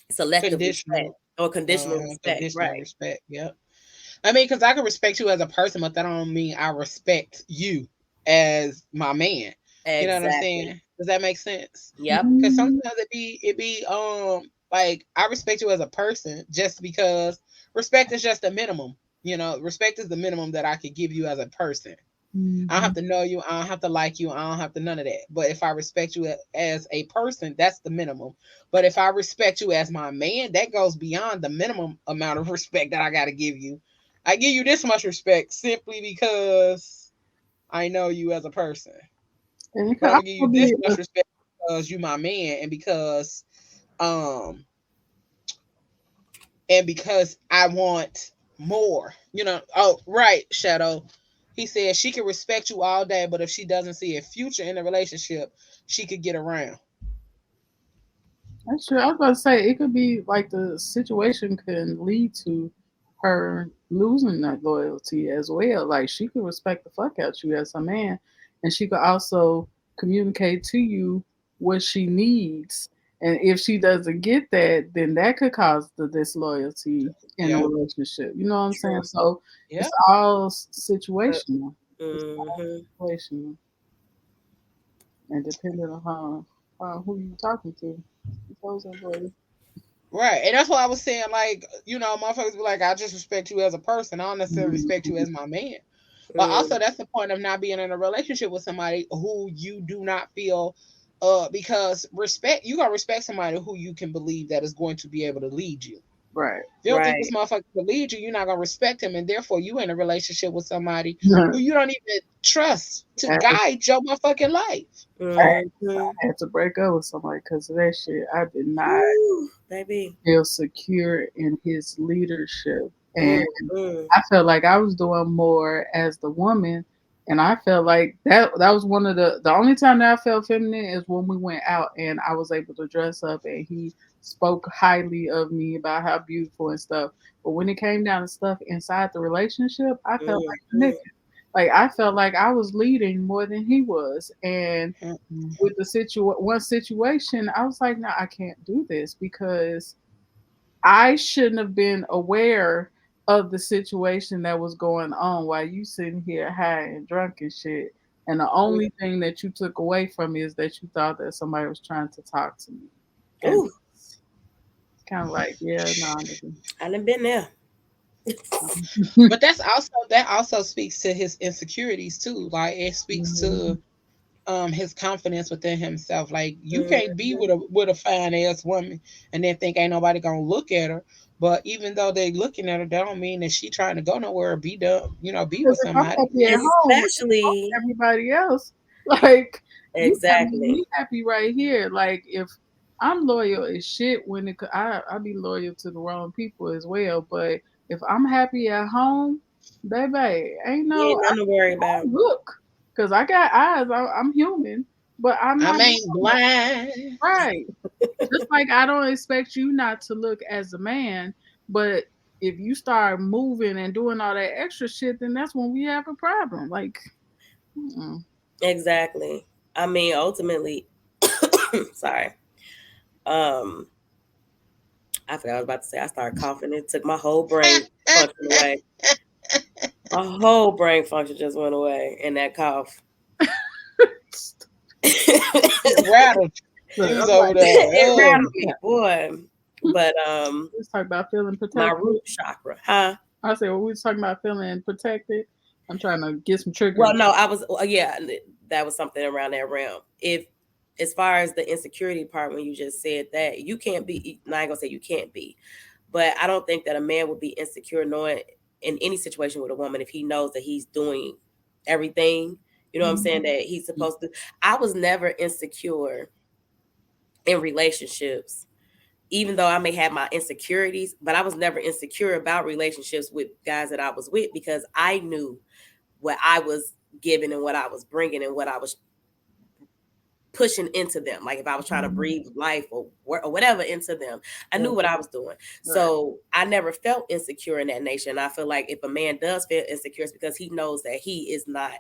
selective respect or conditional respect. Conditional Right. respect. Yep. I mean, because I can respect you as a person, but that don't mean I respect you as my man. Exactly. You know what I'm saying? Does that make sense? Yep. Because sometimes it be like I respect you as a person just because respect is just a minimum. Respect is the minimum that I could give you as a person. I don't have to know you. I don't have to like you. I don't have to none of that. But if I respect you as a person, that's the minimum. But if I respect you as my man, that goes beyond the minimum amount of respect that I got to give you. I give you this much respect simply because I know you as a person. And But I'm gonna give you this much respect because you my man, and because I want more. Oh, right, Shadow. He said she can respect you all day, but if she doesn't see a future in the relationship, she could get around. That's true. I was about to say it could be like the situation can lead to her losing that loyalty as well. Like she could respect the fuck out you as a man, and she could also communicate to you what she needs. And if she doesn't get that, then that could cause the disloyalty in a Yeah. relationship. You know what I'm saying? True. So Yeah. it's all situational. It's all Mm-hmm. situational, and depending on who you talking to. Those are very Right. And that's why I was saying, like, motherfuckers be like, I just respect you as a person. I don't necessarily respect you Mhm. as my man. But also that's the point of not being in a relationship with somebody who you do not feel because respect you gotta respect somebody who you can believe that is going to be able to lead you. right. If you don't think this Right. motherfucker can lead you, you're not gonna respect him, and therefore you in a relationship with somebody I who you don't even trust to had, guide your motherfucking life. Mm-hmm. I had to break up with somebody because of that shit. I did not Ooh, baby. feel secure in his leadership, and Mm-hmm. I felt like I was doing more as the woman, and I felt like that was one of the only time that I felt feminine is when we went out and I was able to dress up and he spoke highly of me about how beautiful and stuff. But when it came down to stuff inside the relationship, I felt like a Mm-hmm. nigga. Like I felt like I was leading more than he was, and Mm-mm. with the one situation, I was like, no, I can't do this because I shouldn't have been aware of the situation that was going on while you sitting here high and drunk and shit. And the only thing that you took away from me is that you thought that somebody was trying to talk to me. And Ooh, it's kind of like, yeah, no, nigga. I done been there. But that also speaks to his insecurities too. Like it speaks to Mhm. his confidence within himself. Like you can't be Mm-hmm. with a fine ass woman and then think ain't nobody gonna look at her. But even though they looking at her, that don't mean that she trying to go nowhere or be done, be with Because if I'm somebody. happy at home, what's wrong with Especially, everybody else? Like, you gotta make exactly. me happy right here. Like, if I'm loyal as shit I be loyal to the wrong people as well. But if I'm happy at home, baby, ain't You no, ain't nothing to worry I about. look. Because I got eyes, I'm human, but I'm I not ain't normal. blind. Right. Just like I don't expect you not to look as a man, but if you start moving and doing all that extra shit, then that's when we have a problem. Like, mm-mm. Exactly. I mean, ultimately, sorry. Um, I forgot what I was about to say. I started coughing. It took my whole brain function away. My whole brain function just went away in that cough. It rattled. Look, He was I'm over like, there. It Oh, rattled me, boy. But let's talk about feeling my protected. root chakra, huh? I said, well, we was talking about feeling protected. I'm trying to get some triggers. Well, no, I was yeah, that was something around that realm. If as far as the insecurity part, when you just said that, you can't be. I ain't gonna say you can't be, but I don't think that a man would be insecure knowing in any situation with a woman if he knows that he's doing everything. You know what I'm saying? That he's supposed to. I was never insecure in relationships, even though I may have my insecurities, but I was never insecure about relationships with guys that I was with because I knew what I was giving and what I was bringing and what I was pushing into them. Like if I was trying to breathe life or whatever into them, I knew what I was doing. Right. So I never felt insecure in that nation. I feel like if a man does feel insecure, it's because he knows that he is not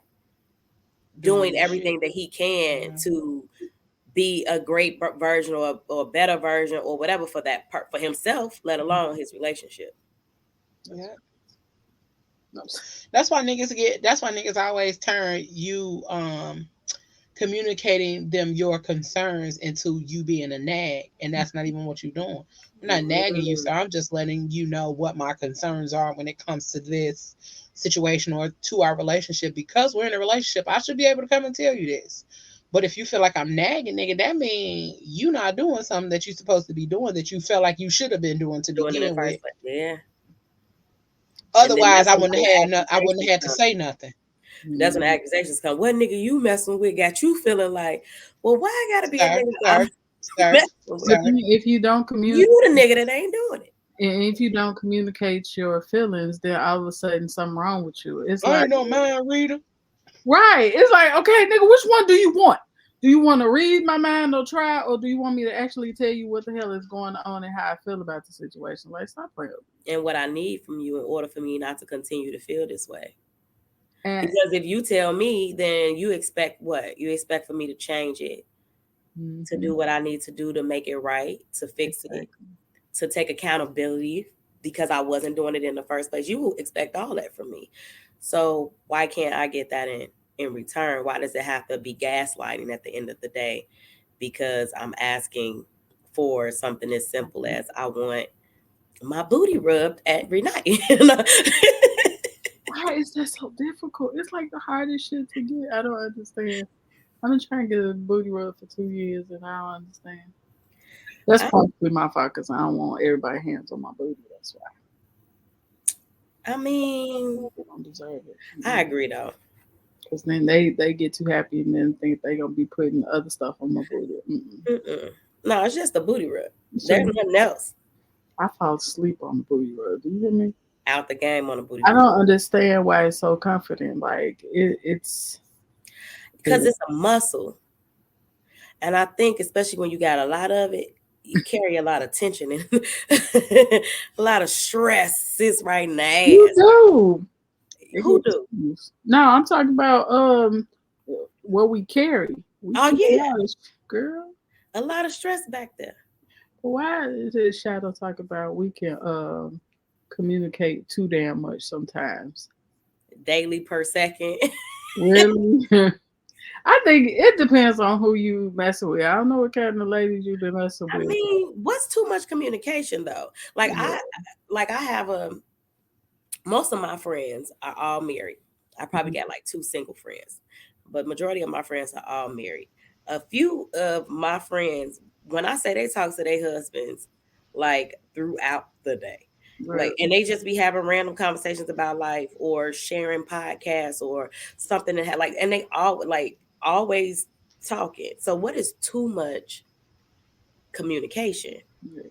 doing doing everything shit. that he can Mhm. to be a great version or a better version or whatever for that part for himself, let alone his relationship. Yeah. No. That's why niggas always turn you communicating them your concerns into you being a nag, and that's not even what you're doing. I'm not nagging you, sir. I'm just letting you know what my concerns are when it comes to this situation or to our relationship. Because we're in a relationship, I should be able to come and tell you this. But if you feel like I'm nagging, nigga, that means you not doing something that you're supposed to be doing that you felt like you should have been doing to Doing it in the begin with. first place. Yeah. And then Otherwise, that's I when wouldn't those have had no, I wouldn't accusations have had to come. say nothing. That's when the Mhm. accusations come. What nigga you messing with got you feeling like, well, why I gotta be a Sir, nigga that sir, I'm sir, messing with? But sir. then if you don't communicate, You the nigga that ain't doing it. And if you don't communicate your feelings, then all of a sudden something wrong with you. It's I like, ain't no mind reader. right. It's like, okay, nigga, which one do you want? Do you want to read my mind or try, or do you want me to actually tell you what the hell is going on and how I feel about the situation? Like, stop playing. And what I need from you in order for me not to continue to feel this way. And Because if you tell me, then you expect what? You expect for me to change it, to do what I need to do to make it right, to fix it, to take accountability because I wasn't doing it in the first place. You will expect all that from me. So why can't I get that in return? Why does it have to be gaslighting at the end of the day? Because I'm asking for something as simple as I want my booty rubbed every night. why is that so difficult? It's like the hardest shit to get. I don't understand. I've been trying to get a booty rub for 2 years and I don't understand. That's probably my fault because I don't want everybody hands on my booty. That's why. I mean, They don't deserve it. I agree though. Because then they get too happy and then think they're going to be putting other stuff on my booty. No, it's just a booty rub. So, There's nothing else. I fall asleep on the booty rub. Do you hear me? Out the game on the booty I rub. don't understand why it's so comforting. Like, it's... Because it's a muscle. And I think, especially when you got a lot of it, you carry a lot of tension and a lot of stress sits right in the ass. You do. Who do? No, I'm talking about what we carry. Girl. A lot of stress back there. Why is it Shadow talk about we can communicate too damn much sometimes? Daily per second. Really? I think it depends on who you messing with. I don't know what kind of ladies you've been messing with. I mean, what's too much communication though? Like I have most of my friends are all married. I probably got like 2 single friends, but majority of my friends are all married. A few of my friends, when I say they talk to their husbands, like throughout the day, like, and they just be having random conversations about life or sharing podcasts or something that had like, and they all like always talking. So what is too much communication? Yeah.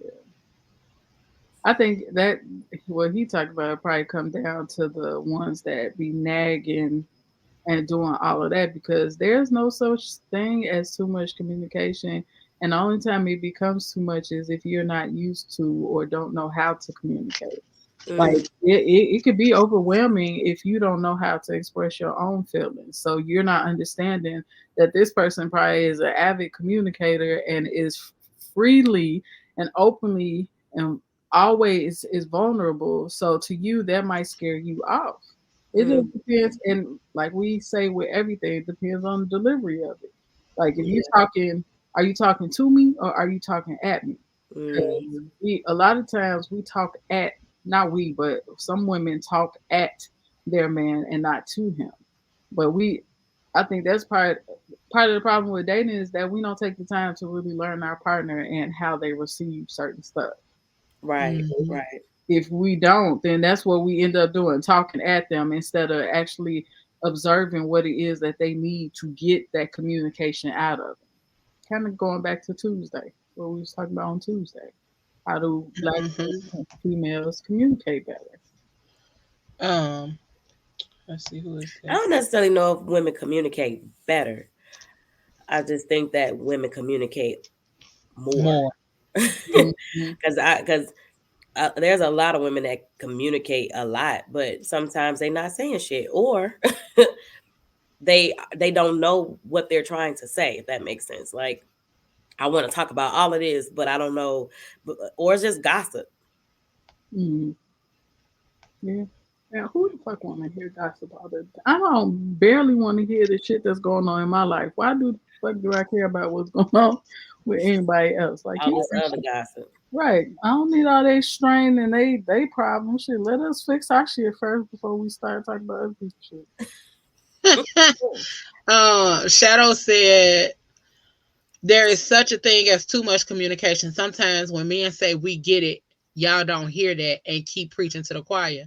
I think that what he talked about probably come down to the ones that be nagging and doing all of that, because there's no such thing as too much communication. And the only time it becomes too much is if you're not used to or don't know how to communicate. Like it could be overwhelming if you don't know how to express your own feelings. So you're not understanding that this person probably is an avid communicator and is freely and openly and always is vulnerable. So to you, that might scare you off. It just depends, and like we say with everything, it depends on the delivery of it. Like if you're talking, are you talking to me or are you talking at me? A lot of times we talk at, not we, but some women talk at their man and not to him. But I think that's part of the problem with dating is that we don't take the time to really learn our partner and how they receive certain stuff. Right. If we don't, then that's what we end up doing, talking at them instead of actually observing what it is that they need to get that communication out of them. Kind of going back to Tuesday, what we was talking about on Tuesday. How do black and females communicate better? Let's see, who is that? I don't necessarily know if women communicate better. I just think that women communicate more. Because there's a lot of women that communicate a lot, but sometimes they're not saying shit, or they don't know what they're trying to say, if that makes sense. Like, I want to talk about all of this, but I don't know, or it's just gossip. Yeah. Now, who the fuck want to hear gossip all the time? I don't barely want to hear the shit that's going on in my life. Why the fuck do I care about what's going on with anybody else? Like, all this other gossip. Right. I don't need all that strain and they problem shit. Let us fix our shit first before we start talking about other people's shit. Shadow said there is such a thing as too much communication. Sometimes when men say we get it, y'all don't hear that and keep preaching to the choir.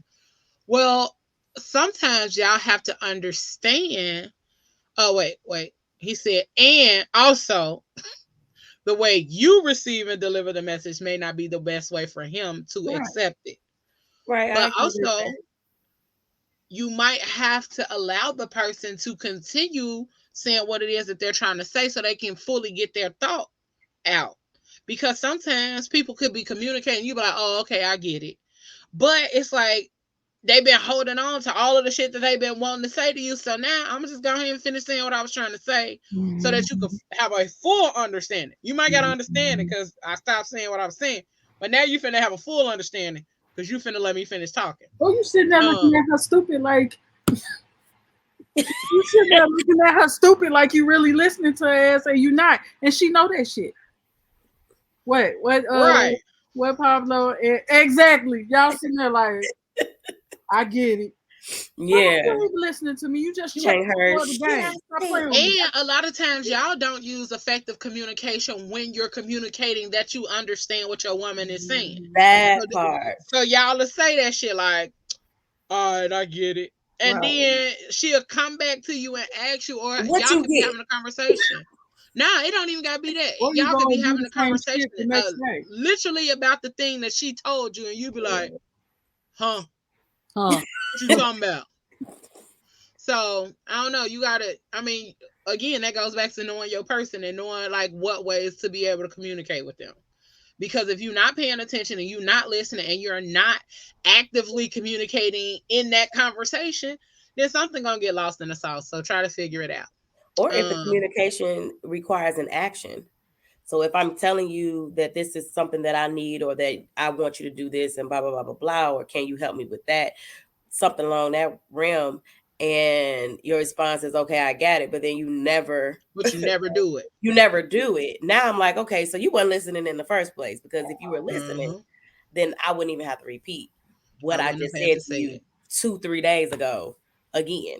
Well, sometimes y'all have to understand. Oh, wait. He said, and also the way you receive and deliver the message may not be the best way for him to accept it. Right. I But agree with also, that. you might have to allow the person to continue saying what it is that they're trying to say so they can fully get their thought out. Because sometimes people could be communicating, you be like, oh, okay, I get it. But it's like they've been holding on to all of the shit that they've been wanting to say to you. So now I'm just go ahead and finish saying what I was trying to say so that you could have a full understanding. You might got to understand it because I stopped saying what I was saying. But now you finna have a full understanding because you finna let me finish talking. Oh, you sitting there looking at her stupid like you sitting there looking at her stupid like you really listening to her ass and you not. And she know that shit. What Right. what Pablo exactly. Y'all sitting there like I get it. Yeah. You ain't listening to me. You just You ain't heard the game. Stop playing with me. And a lot of times y'all don't use effective communication when you're communicating that you understand what your woman is saying. That part. So y'all will say that shit like, all right, I get it. And then she'll come back to you and ask you, or What y'all you could be get? having a conversation. Nah, it don't even gotta be that. Or you Y'all could be gonna do having the a same conversation shit the next day. literally about the thing that she told you, and you be like, huh? Huh. What you talking about? So I don't know. You gotta. I mean, again, that goes back to knowing your person and knowing like what ways to be able to communicate with them. Because if you're not paying attention and you're not listening and you're not actively communicating in that conversation, then something gonna get lost in the sauce. So try to figure it out. Or if the communication requires an action. So if I'm telling you that this is something that I need or that I want you to do this and blah, blah, blah, blah, blah, or can you help me with that? Something along that realm. And your response is, okay, I got it. But then you never do it. You never do it. Now I'm like, okay, so you weren't listening in the first place, because if you were listening, then I wouldn't even have to repeat what I just said to you 2-3 days ago again.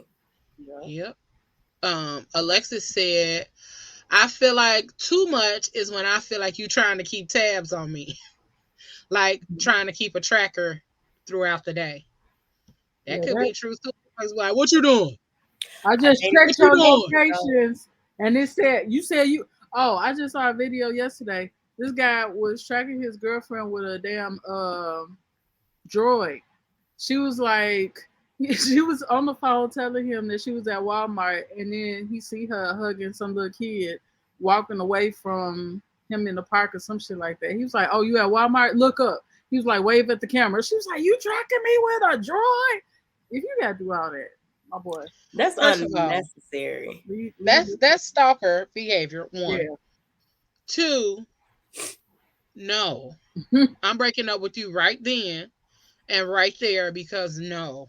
Yep. Alexis said, I feel like too much is when I feel like you trying to keep tabs on me. Like trying to keep a tracker throughout the day. That could be true too. Like, what you doing? I just checked your locations and it said I just saw a video yesterday. This guy was tracking his girlfriend with a damn droid. She was like, she was on the phone telling him that she was at Walmart, and then he see her hugging some little kid walking away from him in the park or some shit like that. He was like, oh, you at Walmart? Look up. He was like, wave at the camera. She was like, you tracking me with a droid? If you gotta do all that, my boy. That's unnecessary. That's stalker behavior, one. Yeah. Two, no. I'm breaking up with you right then and right there because no.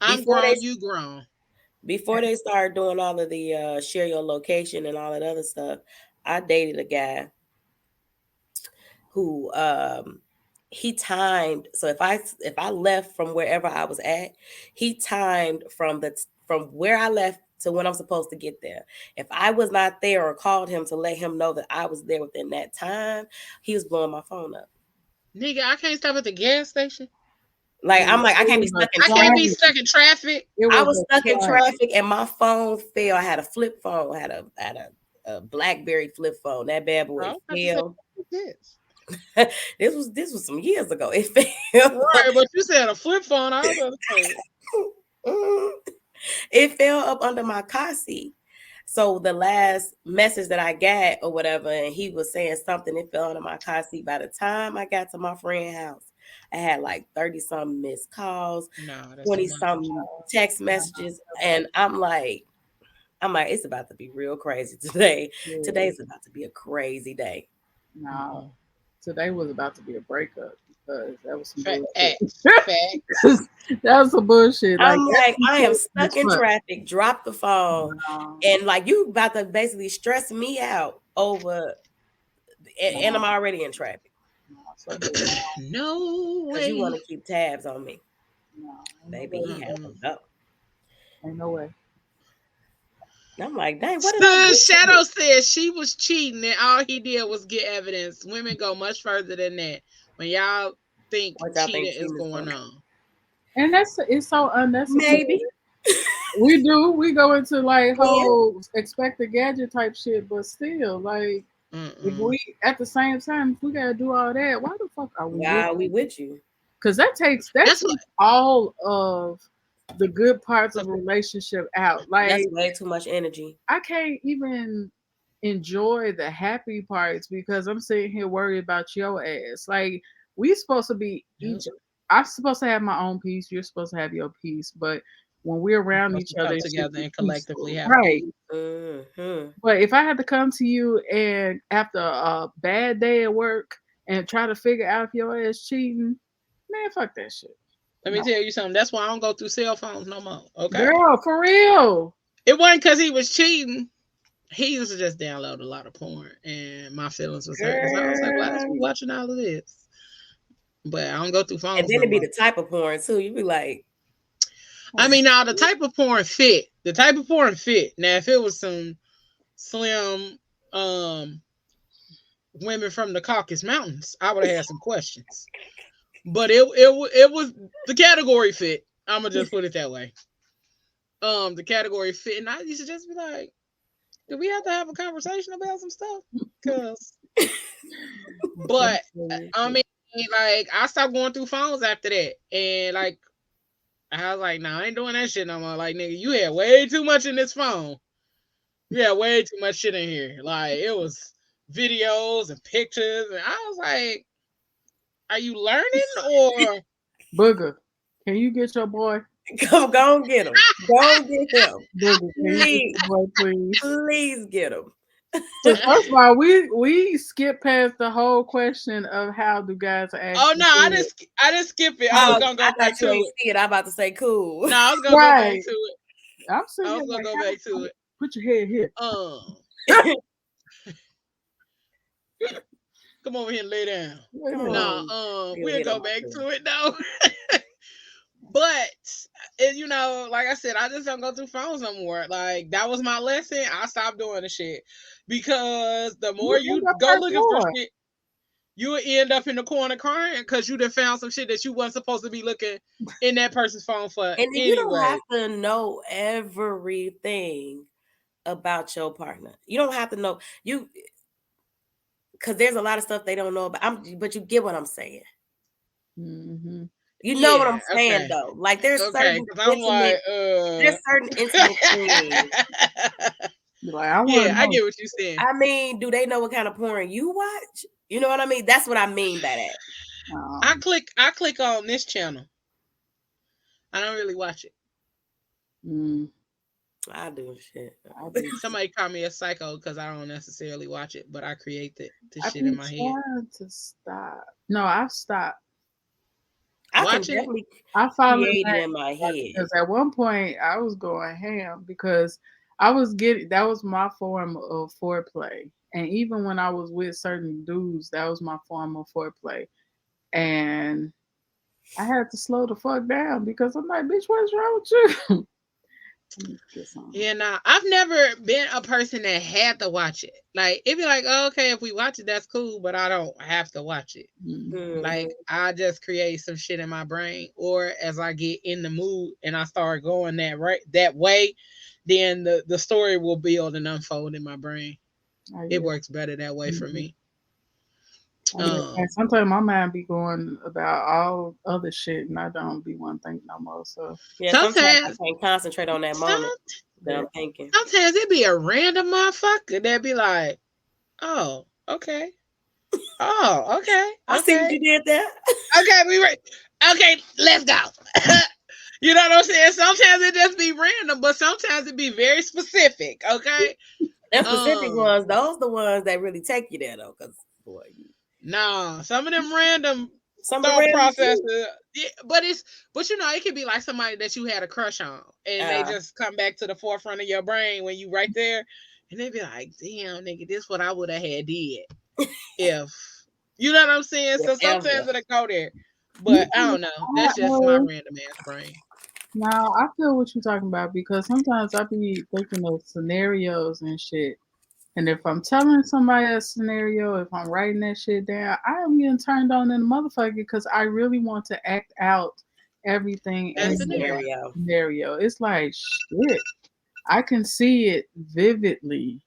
I'm grown, you grown. Before they started doing all of the share your location and all that other stuff, I dated a guy who he timed. So if I left from wherever I was at, he timed from where I left to when I'm supposed to get there. If I was not there or called him to let him know that I was there within that time, he was blowing my phone up. Nigga, I can't stop at the gas station. Like, I'm like, I can't be stuck in traffic. I can't be stuck in traffic. I was stuck in traffic and my phone fell. I had a flip phone. I had a BlackBerry flip phone. That bad boy fell. This was some years ago. It fell. Right, but you said a flip phone. I was going to say. It fell up under my car seat. So the last message that I got or whatever, and he was saying something, it fell under my car seat. By the time I got to my friend's house, I had like 30-something missed calls, 20-something text messages. And I'm like, it's about to be real crazy today. Yeah. Today's about to be a crazy day. No, today was about to be a breakup because that was some bullshit. That was some bullshit. I'm like, I am stuck in traffic, drop the phone, and like you about to basically stress me out over, and I'm already in traffic. No way. You want to keep tabs on me. No, baby, he had to go. Ain't no way. I'm like, dang, what did I do? Shadow said she was cheating and all he did was get evidence. Women go much further than that. When y'all think cheating is going on. And it's so unnecessary. Maybe. We go into like whole expect a gadget type shit, but still, like, If we at the same time, if we gotta do all that, why the fuck are we? Why are we with you? Because that takes That's what all of the good parts of a relationship out. Like That's way too much energy. I can't even enjoy the happy parts because I'm sitting here worried about your ass. Like we supposed to be each. I'm supposed to have my own peace. You're supposed to have your peace. But when we're around each other, come together and collectively have right. Mm-hmm. But if I had to come to you and after a bad day at work and try to figure out if your ass cheating, man, fuck that shit. Let me tell you something. That's why I don't go through cell phones no more. Okay. Girl, for real. It wasn't because he was cheating. He used to just download a lot of porn, and my feelings was hurt. So I was like, why is we watching all of this? But I don't go through phones. And then it'd be the type of porn too. You'd be like, I mean, now the type of porn fit. The type of porn fit. Now, if it was some slim women from the Caucasus Mountains, I would have had some questions. But it was the category fit. I'm gonna just put it that way. The category fit, and I used to just be like, do we have to have a conversation about some stuff? Because, but I mean, like I stopped going through phones after that, and like I was like, nah, I ain't doing that shit no more. Like, nigga, you had way too much in this phone. You had way too much shit in here. Like, it was videos and pictures, and I was like, are you learning or Booger? Can you get your boy? go and get him. Go and get him. Booger, can you get your boy, please? Please get him. So first of all, we skip past the whole question of how do guys act. Oh no, I just skip it. I was gonna go back to it. I'm about to say cool. No, I was gonna go back to it. I'm saying I was gonna go back to it. Put your head here. Come over here and lay down. No, we'll go back to it though. But you know, like I said, I just don't go through phones no more. Like that was my lesson. I stopped doing the shit because the more you go looking for shit, you will end up in the corner crying because you done found some shit that you wasn't supposed to be looking in that person's phone for. And you don't have to know everything about your partner. You don't have to know because there's a lot of stuff they don't know about. But you get what I'm saying. Mm-hmm. You know what I'm saying, though. Like there's certain intimate, there's certain intimate things. Like, I get what you're saying. I mean, do they know what kind of porn you watch? You know what I mean? That's what I mean by that. I click on this channel. I don't really watch it. I do shit. Somebody call me a psycho because I don't necessarily watch it, but I create the shit in my head. I'm trying to stop. No, I've stopped. I can definitely create it in my head. Because at one point I was going ham because I was that was my form of foreplay. And even when I was with certain dudes, that was my form of foreplay. And I had to slow the fuck down because I'm like, bitch, what's wrong with you? Yeah, nah, I've never been a person that had to watch it. Like, it'd be like, oh, okay, if we watch it, that's cool, but I don't have to watch it. Mm-hmm. Like, I just create some shit in my brain, or as I get in the mood and I start going that way, then the story will build and unfold in my brain. It works better that way for me. And sometimes my mind be going about all other shit, and I don't be one thing no more. So yeah, sometimes I can't concentrate on that moment that I'm thinking. Sometimes it be a random motherfucker that be like, "Oh, okay, oh, okay, I see what you did there. Okay, let's go." You know what I'm saying? Sometimes it just be random, but sometimes it be very specific. Okay, them specific ones, those the ones that really take you there though, because boy. Nah, some of them random thought processes. Yeah, but you know, it could be like somebody that you had a crush on, and they just come back to the forefront of your brain when you right there, and they be like, "Damn, nigga, this what I would have had did if." You know what I'm saying? So sometimes it'll go there, but I don't know. That's just my random ass brain. Now I feel what you're talking about because sometimes I be thinking of scenarios and shit. And if I'm telling somebody a scenario, if I'm writing that shit down, I am getting turned on in the motherfucker because I really want to act out everything in the scenario. It's like shit. I can see it vividly.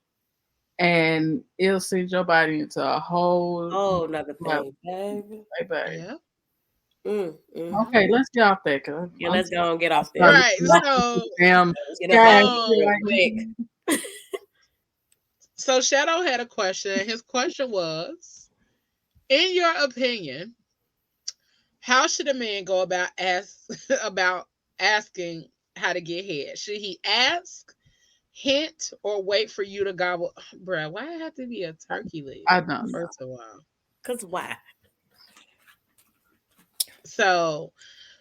and it'll send your body into a whole another level. thing, baby. Baby. Yeah. Okay, let's get off that. Cause Yeah, let's go and get off there. Right. So, damn. Get up out of here um, real quick. so Shadow had a question. His question was, in your opinion, how should a man go about about asking how to get head? Should he ask, hint, or wait for you to gobble? Bruh, why it have to be a turkey leg? I don't know. First of all. Cause why? So,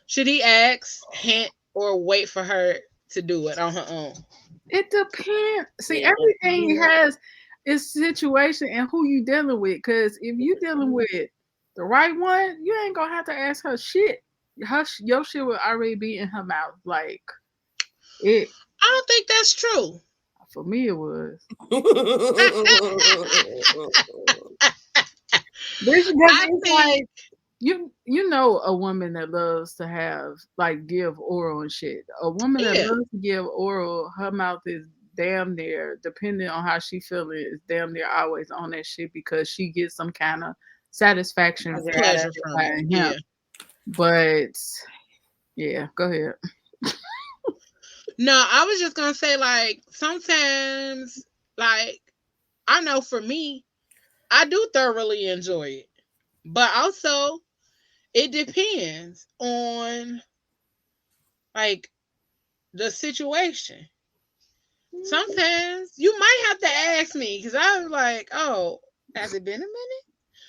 should he ask, hint, or wait for her to do it on her own? It depends. See, Yeah, everything has its situation and who you dealing with. Because if you dealing with the right one, you ain't gonna have to ask her shit. Your shit will already be in her mouth. Like it. I don't think that's true. For me, it was. It's like you know a woman that loves to have like give oral and shit. A woman that loves to give oral, her mouth is damn near, depending on how she feeling, is damn near always on that shit because she gets some kind of satisfaction pleasure from it. Yeah. But yeah, go ahead. No, I was just gonna say, like, sometimes, like, I know for me, I do thoroughly enjoy it. But also, it depends on, like, the situation. Sometimes you might have to ask me because I was like, oh, has it been a minute?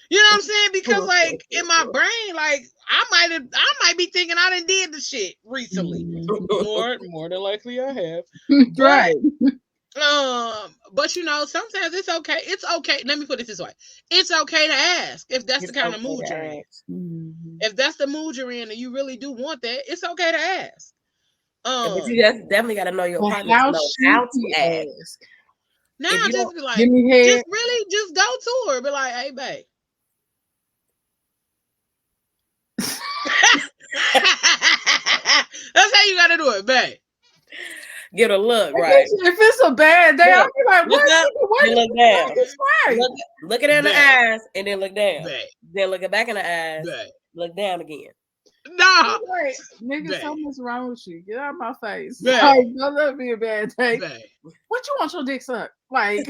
You know what I'm saying? Because, like, in my brain, like, I might be thinking I done did the shit recently. More than likely I have. Right. But you know, sometimes it's okay. It's okay. Let me put it this way. It's okay to ask if that's the kind of mood you're in. If that's the mood you're in and you really do want that, it's okay to ask. But you definitely got to know your partner to know how to ask. Now just be like, just really just go to her. Be like, hey, babe. That's how you gotta do it, babe. Get a look, right? If it's a bad day, I'll be like, look up, look down. Right. Look it in the eyes and then look down. Babe. Then look it back in the eyes. Babe. Look down again. Nah. Right. Nigga, something's wrong with you. Get out of my face. Babe. Like, don't let it be a bad day. Babe. What you want your dick sucked? Like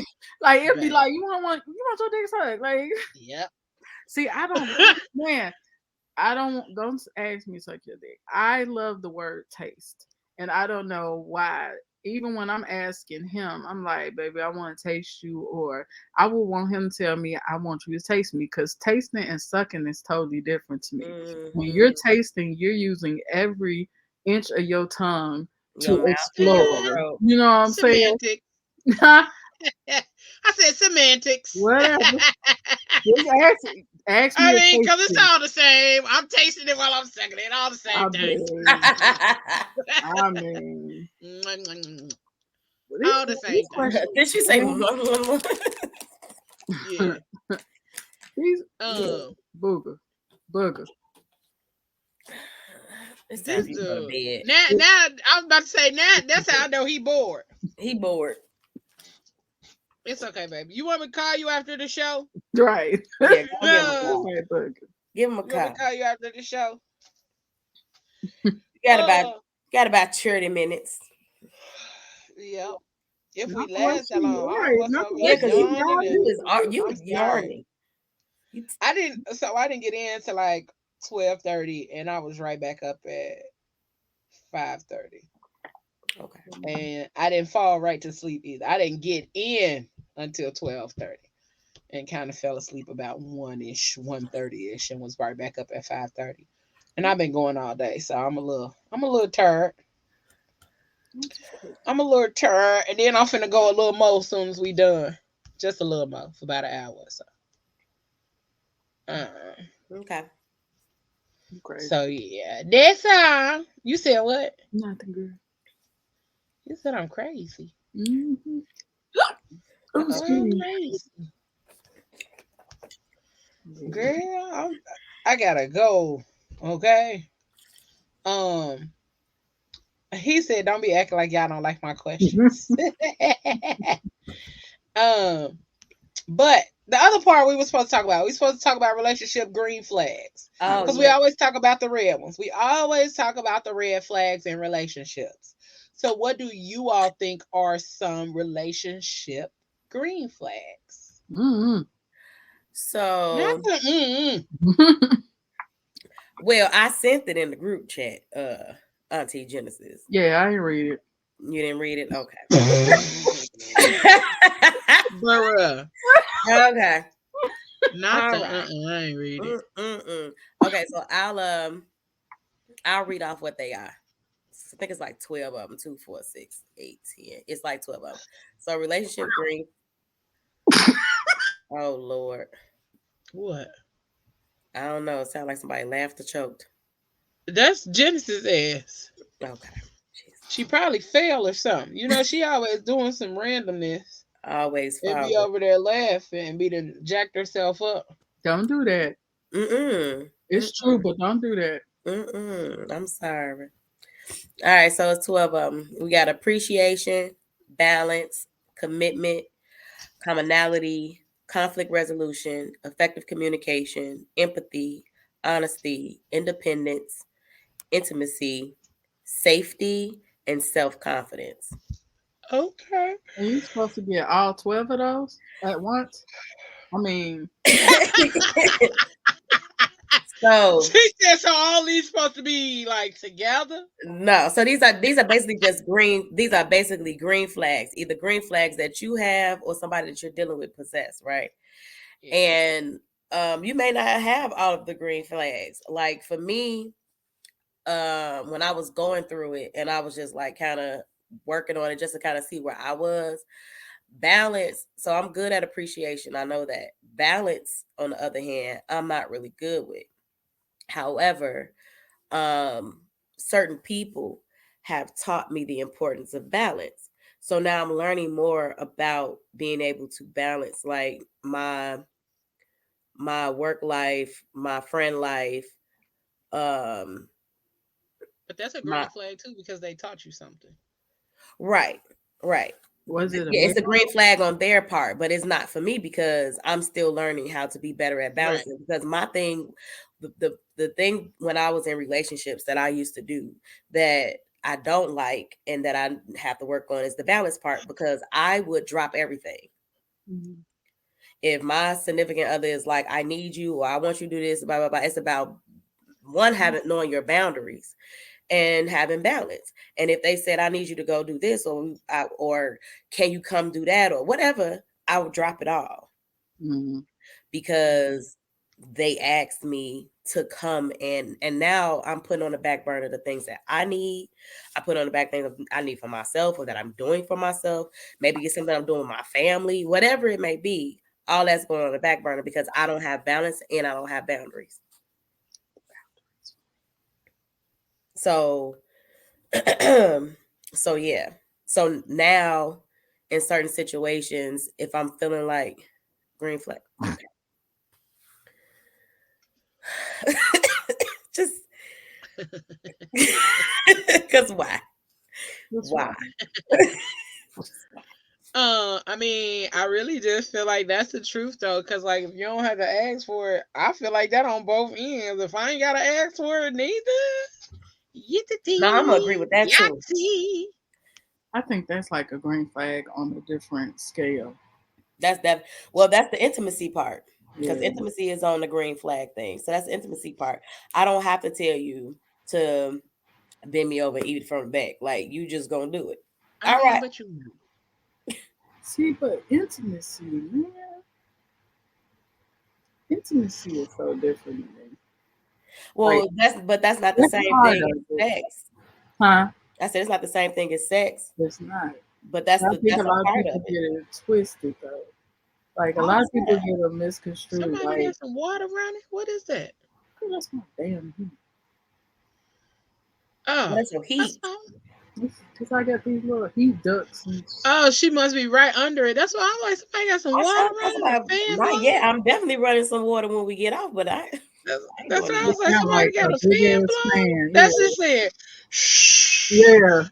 it'd be like, you want your dick sucked? Like, yep. See, I don't, man. Don't ask me to suck your dick. I love the word taste. And I don't know why. Even when I'm asking him, I'm like, baby, I want to taste you. Or I would want him to tell me, I want you to taste me. Because tasting and sucking is totally different to me. When you're tasting, you're using every inch of your tongue to explore. You know what I'm saying? I said semantics. Whatever. Just ask me. I mean, because it's all the same. I'm tasting it while I'm sucking it. All the same thing. I mean, all the same thing. Did she say? Yeah. Booger. It's time to go to bed. Now, I was about to say, now that's how I know he bored. He bored. It's okay, baby. You want me to call you after the show? Right. Yeah, give him a call. Want me to call you after the show? You got about 30 minutes. Yeah. If we last that long, because you was yarning. I didn't get in till like 12:30, and I was right back up at 5:30. Okay. And I didn't fall right to sleep either. I didn't get in until 12:30 and kind of fell asleep about 1:30ish, and was right back up at 5:30. And I've been going all day, so I'm a little tired. And then I'm finna go a little more as soon as we done. Just a little more for about an hour or so. Okay. Great. So yeah, that's all. You said what? Nothing good. You said I'm crazy. Mm-hmm. I'm crazy. Girl, I gotta go. Okay. He said, "Don't be acting like y'all don't like my questions." But the other part we were supposed to talk about, relationship green flags. Oh Because we yeah. always talk about the red ones. We always talk about the red flags in relationships. So what do you all think are some relationship green flags? Mm-hmm. Not So, the well, I sent it in the group chat, Auntie Genesis. Yeah, I didn't read it. You didn't read it? Okay. bruh. Okay. Not All the right. I ain't read it. Okay, so I'll read off what they are. I think it's like 12 of them. 2, 4, 6, 8, 10. It's like 12 of them. So relationship green. Oh Lord. What? I don't know. It sounds like somebody laughed or choked. That's Genesis ass. Okay. She Jesus. probably fell or something. You know, she always doing some randomness Always and be follow. over there laughing and be done jacked herself up. Don't do that. Mm-mm. It's true, Mm-mm. but don't do that. I'm sorry. All right, so it's 12 of them. We got appreciation, balance, commitment, commonality, conflict resolution, effective communication, empathy, honesty, independence, intimacy, safety, and self confidence. Okay. And you supposed to get all 12 of those at once? I mean, So She said so all these supposed to be like together? no, so these are basically just green. These are basically green flags, either green flags that you have or somebody that you're dealing with possess, right? Yeah. And you may not have all of the green flags. Like for me, when I was going through it and I was just like kind of working on it just to kind of see where I was. Balance. So I'm good at appreciation. I know that. Balance, on the other hand, I'm not really good with. However, um, certain people have taught me the importance of balance. So now I'm learning more about being able to balance like my work life, my friend life, um, But that's a my green flag too because they taught you something. right, right. was it a Yeah, big it's a one? green flag on their part, but it's not for me because I'm still learning how to be better at Right. balancing. Because my thing, the thing when I was in relationships that I used to do that I don't like and that I have to work on is the balance part because I would drop everything. Mhm. If my significant other is like, I need you or I want you to do this, blah blah blah. It's about one having knowing your boundaries and having balance. And if they said, I need you to go do this or can you come do that or whatever, I would drop it all Mhm. because they asked me to come and now I'm putting on the back burner the things that I need. I put on the back things I need for myself or that I'm doing for myself. Maybe it's something I'm doing with my family, whatever it may be. All that's going on the back burner because I don't have balance and I don't have boundaries. So so yeah. So now in certain situations, if I'm feeling like green flag, okay. Just because why? That's Why? right. I mean, I really just feel like that's the truth though, because like if you don't have to ask for it, I feel like that on both ends. If I ain't gotta ask for it neither, No, I'm gonna agree with that too. yahtzee. I think that's like a green flag on a different scale. That's that. Well, that's the intimacy part because Yeah. intimacy is on the green flag thing. So that's the intimacy part. I don't have to tell you to bend me over, and eat it from the back. Like you just gonna do it. I All mean, right. but you See, but intimacy, man, intimacy is so different to me. Like, Well, that's not the that's same part thing of as it. sex. Huh? I said it's not the same thing as sex, It's not. but that's I think a that's a lot of part of people it. get it twisted though. Like a How lot is of people that? get it misconstrued. somebody Like, got some water around it. What is that? oh, that's my damn heat. Well, Oh, that's your that's heat. all. Because I got these little heat ducts and Oh, she must be right under it. That's why I'm like, somebody got some I water sure around that's it. about The fan not yet. blowing. I'm definitely running some water when we get off, but I ain't That's doing what I it it was like. sound Somebody like got a a big fan ass blowing. fan. That's just it. Shh. Yeah.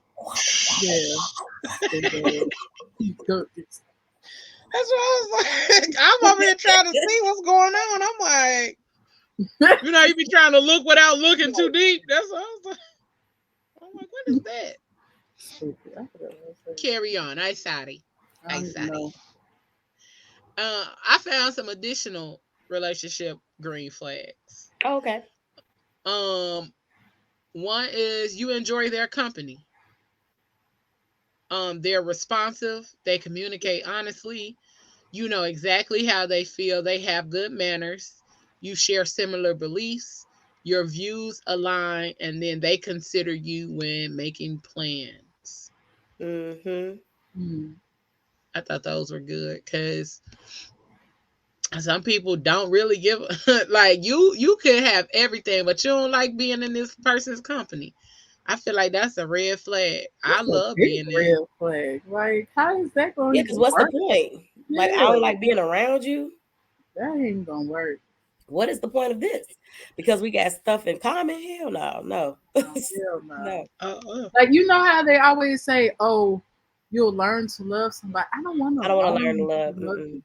Yeah. Yeah. Big ass heat duct. That's what I was like. I'm over here trying to see what's going on. I'm like, you be trying to look without looking too deep. That's what I was like. I'm like, what is that? Stupid. I forgot what I said. Carry on. I sorry. I I don't even sorry. know. I found some additional relationship green flags. Okay. One is you enjoy their company. They're responsive. They communicate honestly. You know exactly how they feel. They have good manners. You share similar beliefs. Your views align, and then they consider you when making plans. Mm-hmm. Hmm. I thought those were good because some people don't really give like you could have everything, but you don't like being in this person's company. I feel like that's a red flag. I It's a love big being there. red flag. Like, how is that going Yeah, to because even what's the work? point? Like, I Yeah, don't like being around you. that ain't gonna work. What is the point of this? Because we got stuff in common? Hell no, no. Oh, hell no. No. Like, you know how they always say, "Oh, you'll learn to love somebody." I don't want to I don't want to learn to learn love. to love Mm-mm. you.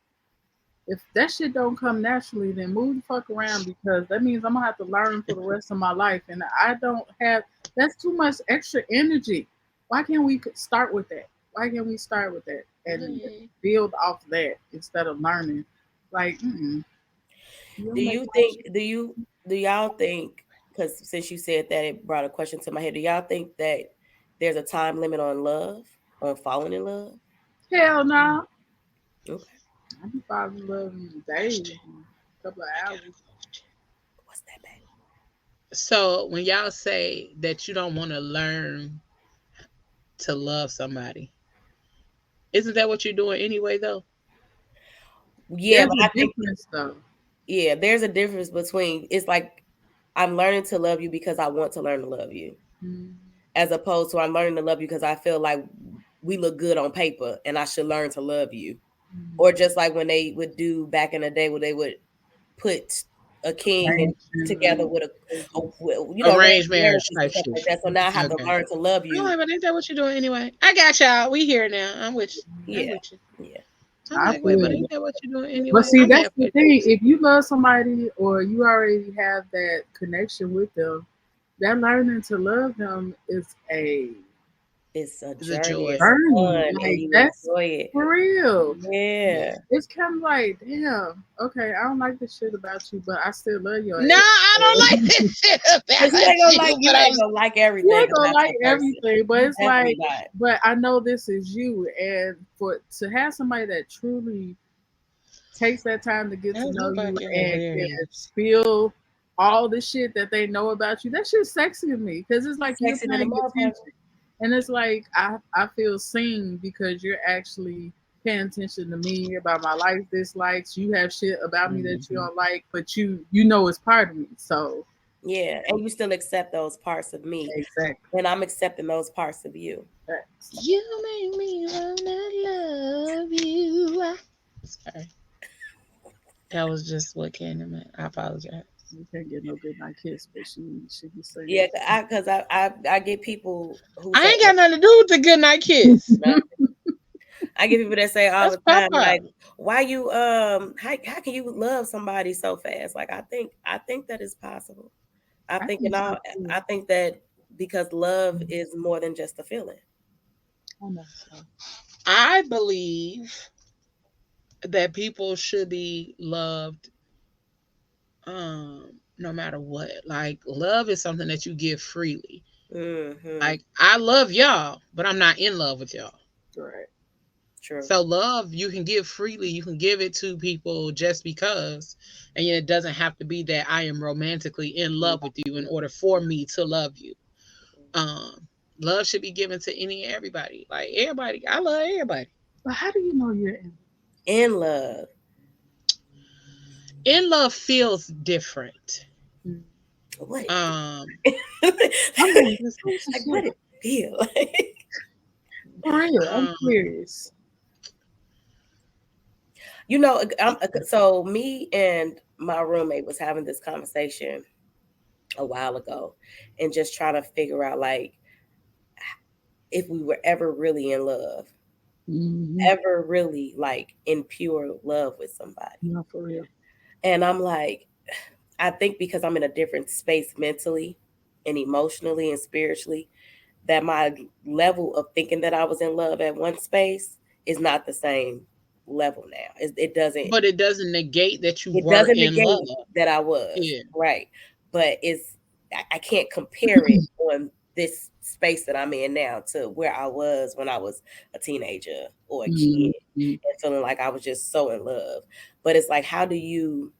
If that shit don't come naturally, then move the fuck around because that means I'm gonna have to learn for the rest of my life, and I don't have. That's too much extra energy. Why can't we start with that? Why can't we start with that and Mhm. build off that instead of learning? Like, you Do don't make you my think, shit. do y'all think, because since you said that, it brought a question to my head. Do y'all think that there's a time limit on love, on falling in love? Hell no. Okay. I be falling in love in days, Question. a couple of I got hours. a question. What's that, babe? So when y'all say that you don't want to learn to love somebody, isn't that what you're doing anyway though? Yeah, There's but a I think, difference though. yeah, there's a difference between, it's like I'm learning to love you because I want to learn to love you, Mm, as opposed to I'm learning to love you because I feel like we look good on paper and I should learn to love you. mm. Or just like when they would do back in the day where they would put a king and together Attention, with arranged Arranged marriage marriages and type stuff shit. like that. So now I have to Okay. learn to love I'm you. like, but ain't that what you're doing anyway? I got y'all. We here now. I'm with you. I'm Yeah, with you. yeah. I'm I like, wait, but feel ain't you. that what you're doing But anyway? see, I'm that's the halfway there. thing. If you love somebody or you already have that connection with them, that learning to love them is a It's a It's a journey. joy. It's journey. fun, and Like, you that's enjoy it. for real. Yeah. Yeah. It's kind of like, damn, okay, I don't like this shit about you, but I still love your No, I don't like ass. this shit Because you about ain't gonna you, like, but you ain't gonna like You everything ain't gonna about like your person. everything, but You it's definitely like, not. but I know this is you, and for to have somebody that truly takes that time to get to I know hope I you get and over can there. spill all the shit that they know about you, that shit's sexy to me because it's like you're Sexy than a paying motherfucker. attention, and it's like I feel seen because you're actually paying attention to me about my likes, dislikes. You have shit about me that you Mhm. don't like, but you know it's part of me. So Yeah, and you still accept those parts of me, exactly. and I'm accepting those parts of you. Facts. You make me wanna love you. Sorry, that was just what came to mind. I apologize. You can't get no good night kiss, but she be singing. Yeah, because I get people who I say ain't got nothing to do with the good night kiss. that. I get people that say all That's the time, Papa. like, why you how can you love somebody so fast? Like I think that is possible. I I think think so too. I think that because love is more than just a feeling. I know so. I believe that people should be loved no matter what. Like love is something that you give freely. Mm-hmm. Like I love y'all, but I'm not in love with y'all. Right. True. So love you can give freely. You can give it to people just because, and it doesn't have to be that I am romantically in love with you in order for me to love you. Um, Love should be given to any and everybody. Like everybody, I love everybody. But how do you know you're in? In love. In love feels different. Mm. What it Um, I'm like, this like shit. what it feel like. For real, I'm um, curious. You know, so me and my roommate was having this conversation a while ago and just trying to figure out like if we were ever really in love. ever really like in pure love with somebody. No, for real. And I'm like, I think because I'm in a different space mentally and emotionally and spiritually, that my level of thinking that I was in love at one space is not the same level now. It doesn't But it doesn't negate that you it were doesn't in love. negate that I was Yeah. right, but I can't compare it on this space that I'm in now to where I was when I was a teenager or a kid and feeling like I was just so in love. But it's like, how do you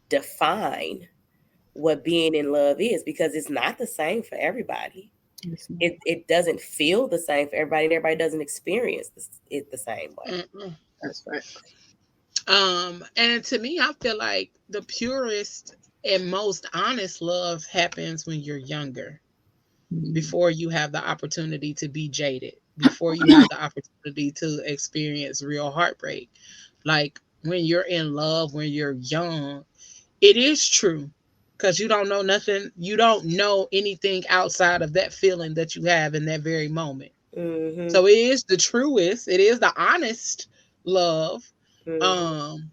define what being in love is? Because it's not the same for everybody. It doesn't feel the same for everybody, and everybody doesn't experience it the same way. Mm-mm. That's right. And to me, I feel like the purest and most honest love happens when you're younger, before you have the opportunity to be jaded, before you have the opportunity to experience real heartbreak. Like when you're in love, when you're young, it is true, because you don't know nothing, you don't know anything outside of that feeling that you have in that very moment. Mm-hmm. So it is the truest, it is the honest love. Mm-hmm. Um,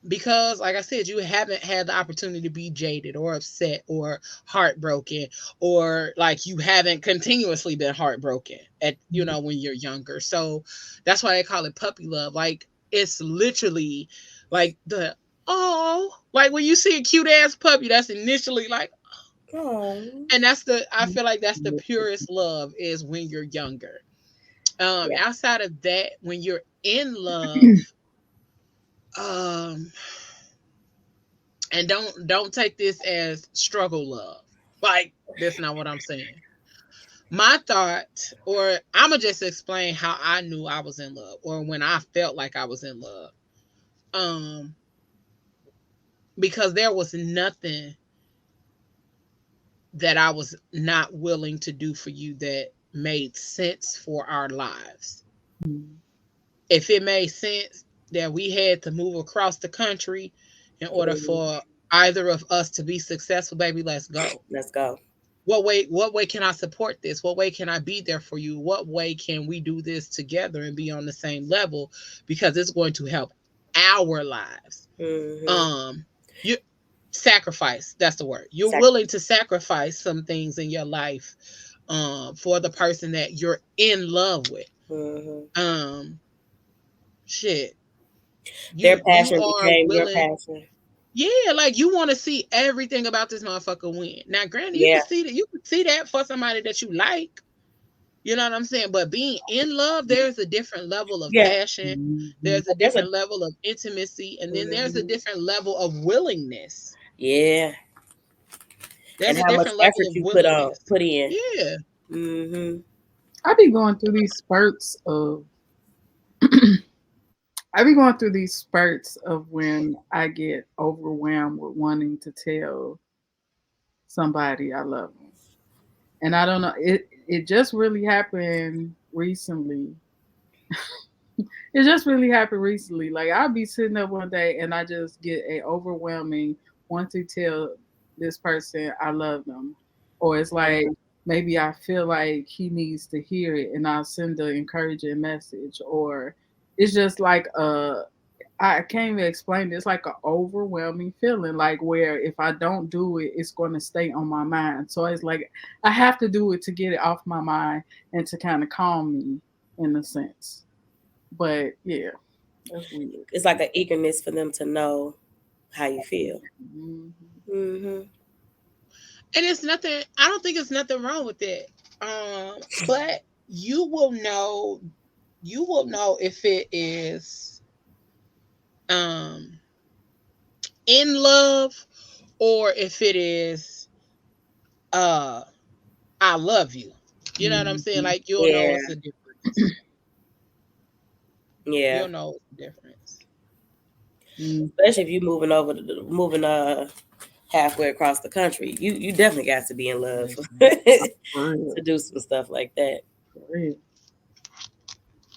because like I said, you haven't had the opportunity to be jaded or upset or heartbroken, or like you haven't continuously been heartbroken at, when you're younger. So that's why they call it puppy love. Like it's literally like the, oh, like when you see a cute ass puppy, that's initially like, Oh, and that's the, I feel like that's the purest love, is when you're younger. yeah. Outside of that, when you're in love, um and don't take this as struggle love. Like that's not what I'm saying. My thought, or I'ma just explain how I knew I was in love, or when I felt like I was in love. Um, because there was nothing that I was not willing to do for you that made sense for our lives. If it made sense that we had to move across the country in order Mm, for either of us to be successful, baby, let's go. let's go. What way can I support this? What way can I be there for you? What way can we do this together and be on the same level, because it's going to help our lives. Mm-hmm. You sacrifice, that's the word. You're Sac- willing to sacrifice some things in your life for the person that you're in love with. mm-hmm. Um shit. Their You passion are became your willing. passion. Yeah, like you want to see everything about this motherfucker win. Now, granted, Yeah. you can see that for somebody that you like. You know what I'm saying? But being in love, there's a different level of Yeah. passion. There's a There's a different level of intimacy. And then there's a mhm. different level of willingness. Yeah. And There's a how much different level effort of you willingness. put in. Yeah. Mm-hmm. I be going through these spurts of I be going through these spurts of when I get overwhelmed with wanting to tell somebody I love them. And I don't know, it just really happened recently. It just really happened recently. Like I'll be sitting up one day and I just get a overwhelming want to tell this person I love them. Or it's like maybe I feel like he needs to hear it and I'll send an encouraging message. Or it's just like I can't even explain it. It's like an overwhelming feeling, like where if I don't do it, it's going to stay on my mind. So it's like I have to do it to get it off my mind and to kind of calm me in a sense. But yeah, that's weird. It's like an eagerness for them to know how you feel. Mhm. Mm-hmm. And it's nothing, I don't think it's nothing wrong with it. But you will know if it is um in love, or if it is uh I love you. You know what I'm saying? Mhm. Like you'll know Yeah. it's a difference. Yeah. You'll know it's a difference. Mhm. Especially if you moving halfway across the country. You definitely got to be in love For to real. do some stuff like that. For real.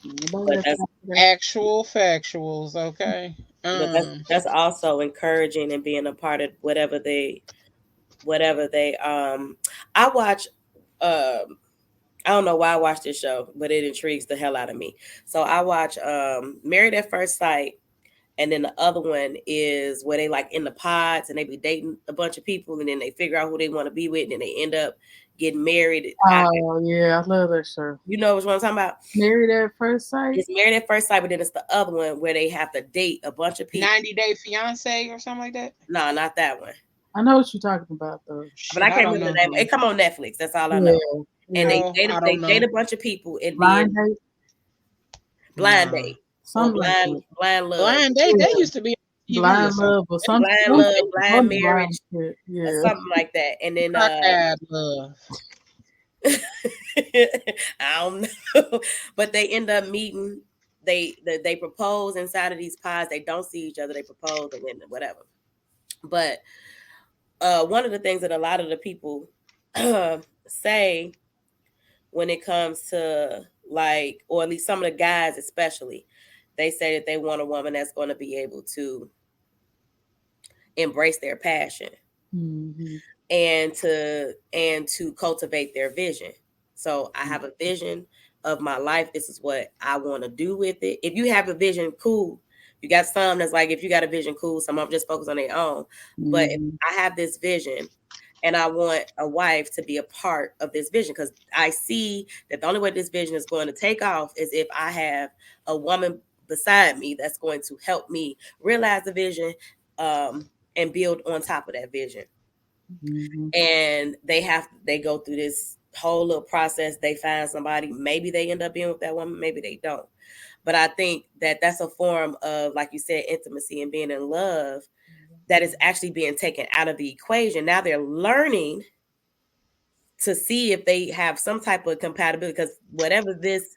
Nobody But got that's time for that. Actual factuals, okay? but that's that's also encouraging and being a part of whatever they I watch um I don't know why I watch this show, but it intrigues the hell out of me. So I watch Married at First Sight, and then the other one is where they like in the pods and they be dating a bunch of people, and then they figure out who they want to be with, and then they end up getting married. Oh yeah, I love that show. You know which one I'm talking about? Married at First Sight. It's Married at First Sight, but then it's the other one where they have to date a bunch of people. 90 Day Fiance or something like that. No, not that one. I know what you're talking about though. But I can't remember the name. It come on Netflix. That's all I know. And they date a bunch of people. Blind Date. Blind Date. Blind Love. Blind Date. That used to be Blind Love or something. Blind Love, Blind Marriage. Yeah. Something like that. And then Love. I don't know. But they end up meeting. They propose inside of these pods. They don't see each other. They propose and then whatever. But one of the things that a lot of the people say when it comes to like, or at least some of the guys especially, they say that they want a woman that's going to be able to embrace their passion and to cultivate their vision. So I have a vision of my life. This is what I want to do with it. If you have a vision, cool. You got some that's like, if you got a vision, cool. Some of them just focus on their own. But if I have this vision and I want a wife to be a part of this vision, because I see that the only way this vision is going to take off is if I have a woman beside me that's going to help me realize the vision and build on top of that vision. And they go through this whole little process. They find somebody. Maybe they end up being with that woman. Maybe they don't. But I think that that's a form of, like you said, intimacy and being in love that is actually being taken out of the equation. Now they're learning to see if they have some type of compatibility, because whatever this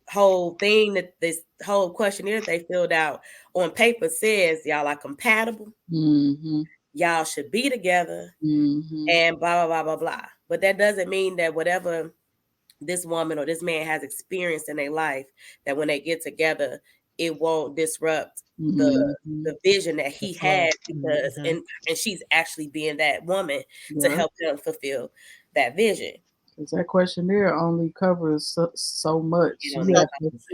whole thing, that this whole questionnaire they filled out on paper says, y'all are compatible. Y'all should be together and blah, blah, blah, blah, blah. But that doesn't mean that whatever this woman or this man has experienced in their life, that when they get together, it won't disrupt the vision that he had, because and she's actually being that woman to help him fulfill that vision. Because that questionnaire only covers so much. It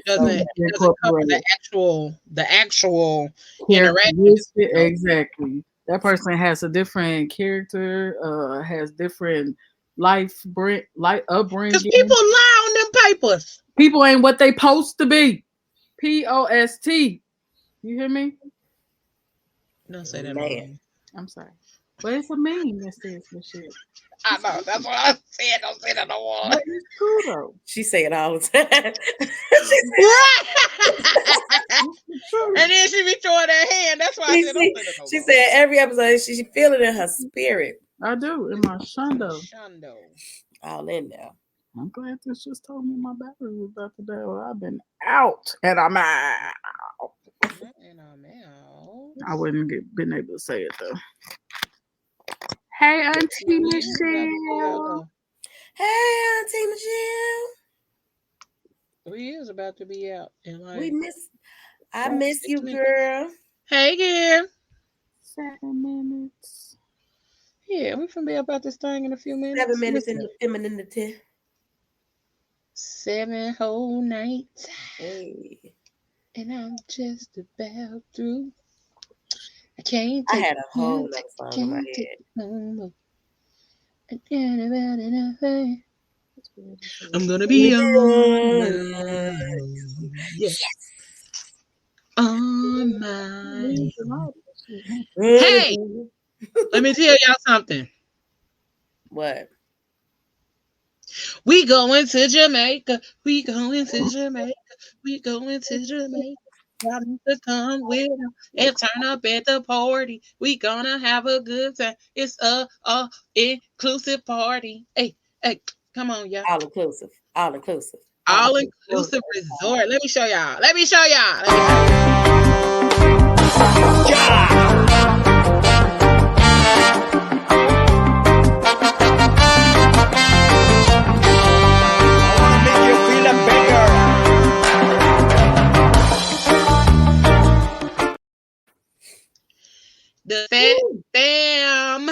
doesn't cover the actual interaction. Exactly. That person has a different character, has different life upbringing. Because people lie on them papers. People ain't what they supposed to be. POST. You hear me? Don't say that, man. I'm sorry. But it's a meme that says this shit. I know. That's what I said. Don't say that no more. But it's cool though. She say it all the time. And then she be throwing her hand. That's why I said don't say that no more. She said every episode she feel it in her spirit. I do, in my shundo. All in there. I'm glad this just told me my battery was about to die. Well, I've been out and I'm out. I wouldn't been able to say it though. Hey, Auntie Michelle. Hey, Auntie Michelle. 3 years about to be out. And I miss you, girl. Hey, girl. 7 minutes. Yeah, we finna be about this thing in a few minutes. 7 minutes in the femininity. 7 whole nights. Hey. And I'm just about through. I can't I had a whole other song in my head. I'm gonna be yes. On my. Hey, let me tell y'all something. What? We going to Jamaica. We going to Jamaica. We going to Jamaica. To come with them and turn up at the party. We gonna have a good time. It's a inclusive party. Hey, come on, y'all. All inclusive. All inclusive resort. Let me show y'all. The fam,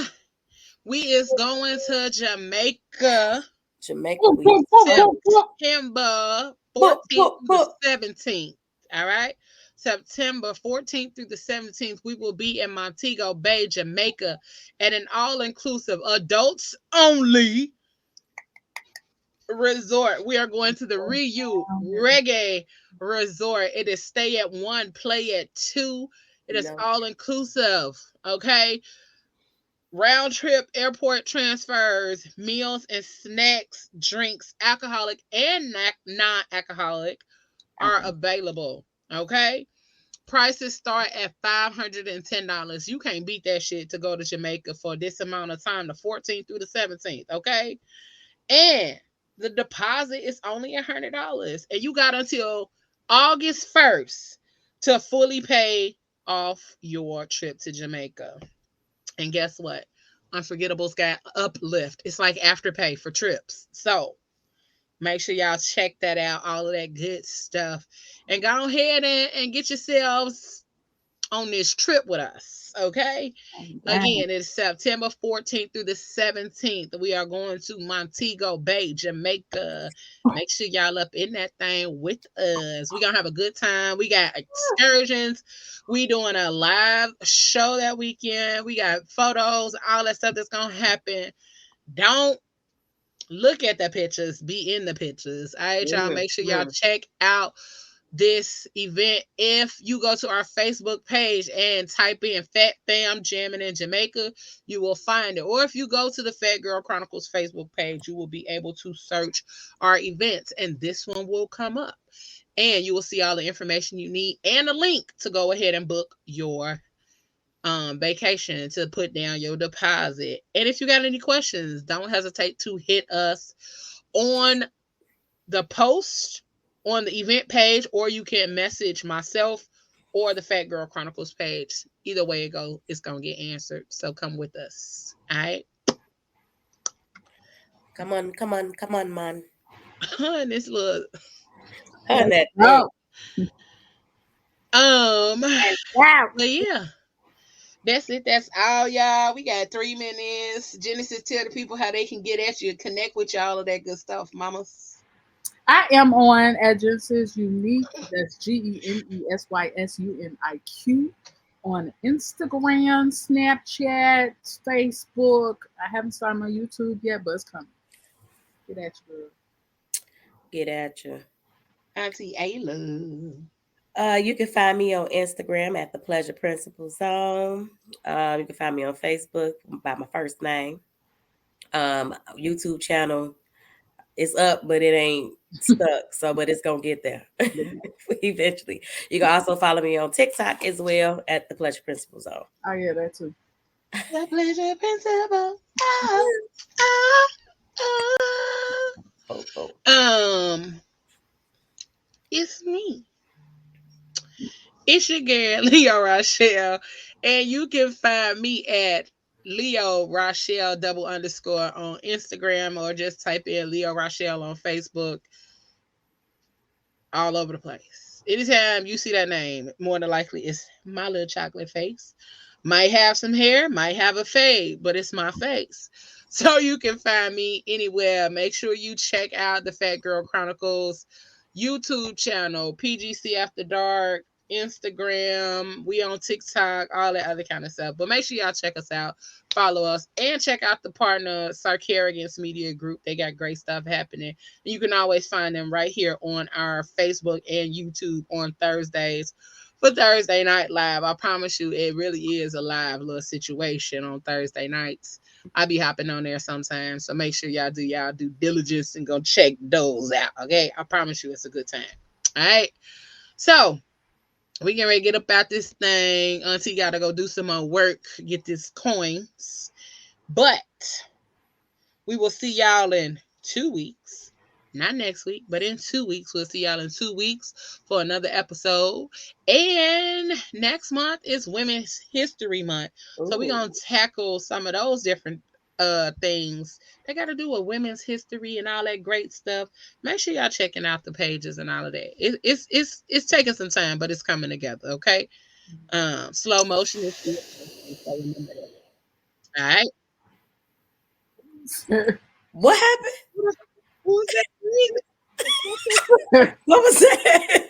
we is going to Jamaica. Jamaica. September 14th through the 17th. All right. September 14th through the 17th, we will be in Montego Bay, Jamaica, at an all-inclusive, adults only resort. We are going to the Ryu Reggae Resort. It is stay at 1, play at 2. It is all-inclusive. Okay. Round trip airport transfers, meals and snacks, drinks, alcoholic and non-alcoholic are available. Okay. Prices start at $510. You can't beat that shit to go to Jamaica for this amount of time, the 14th through the 17th. Okay. And the deposit is only $100. And you got until August 1st to fully pay off your trip to Jamaica. And guess what? Unforgettables got uplift. It's like afterpay for trips. So make sure y'all check that out. All of that good stuff. And go ahead and get yourselves on this trip with us. Okay. Again, it's September 14th through the 17th. We are going to Montego Bay, Jamaica. Make sure y'all up in that thing with us. We're gonna have a good time. We got excursions. We doing a live show that weekend. We got photos, all that stuff that's gonna happen. Don't look at the pictures, be in the pictures. All right, y'all. Make sure y'all check out this event. If you go to our Facebook page and type in Fat Fam Jamming in Jamaica, you will find it. Or if you go to the Fat Girl Chronicles Facebook page, you will be able to search our events and this one will come up. And you will see all the information you need and a link to go ahead and book your vacation, to put down your deposit. And if you got any questions, don't hesitate to hit us on the post on the event page, or you can message myself or the Fat Girl Chronicles page. Either way it goes, it's gonna get answered. So come with us. All right. Come on, man. This little that wow. But yeah. That's it. That's all, y'all. We got 3 minutes. Genesis, tell the people how they can get at you, connect with you, all of that good stuff, mamas. I am on at Genesis Unique. That's GENESYSUNIQ on Instagram, Snapchat, Facebook. I haven't started my YouTube yet, but it's coming. Get at you, girl. Get at you. Auntie Ayla. You can find me on Instagram at the Pleasure Principle Zone. You can find me on Facebook by my first name. YouTube channel is up, but it ain't stuck. But it's gonna get there eventually. You can also follow me on TikTok as well at the Pleasure Principle Zone. Oh yeah, that too. The Pleasure Principle. It's me. It's your girl, Leo Rochelle. And you can find me at Leo Rochelle __ on Instagram, or just type in Leo Rochelle on Facebook. All over the place. Anytime you see that name, more than likely it's my little chocolate face. Might have some hair, might have a fade, but it's my face. So you can find me anywhere. Make sure you check out the Fat Girl Chronicles YouTube channel, PGC After Dark, Instagram, we on TikTok, all that other kind of stuff. But make sure y'all check us out, follow us, and check out the partner Sarcarigans Media Group. They got great stuff happening. And you can always find them right here on our Facebook and YouTube on Thursdays for Thursday Night Live. I promise you, it really is a live little situation on Thursday nights. I be hopping on there sometimes, so make sure y'all do y'all due diligence and go check those out, okay? I promise you it's a good time. All right? So, we getting ready to get up out this thing. Auntie got to go do some more work, get this coins. But we will see y'all in 2 weeks. Not next week, but in 2 weeks. We'll see y'all in 2 weeks for another episode. And next month is Women's History Month. Ooh. So we're going to tackle some of those different things that got to do with women's history and all that great stuff. Make sure y'all checking out the pages and all of that. It's taking some time, but it's coming together, okay? Slow motion is slow motion, so remember that. All right. What happened? What was that?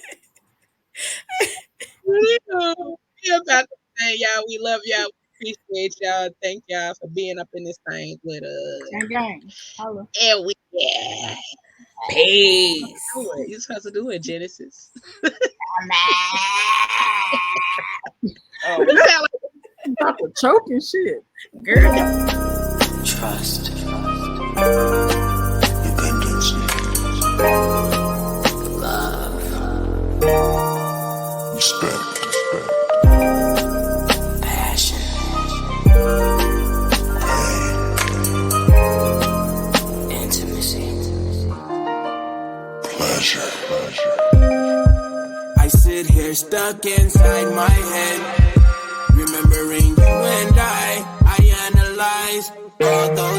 We about to say, y'all, we love y'all. We appreciate y'all. Thank y'all for being up in this thing with us. Gang. Holla. And we, yeah. Peace. Do it. You're supposed to do it, Genesis. Oh, You sound like About to choke and shit. girl. Trust. Dependency. Love. Respect. Passion. Pain. Intimacy. Pleasure. I sit here stuck inside my head, remembering you and I analyze all those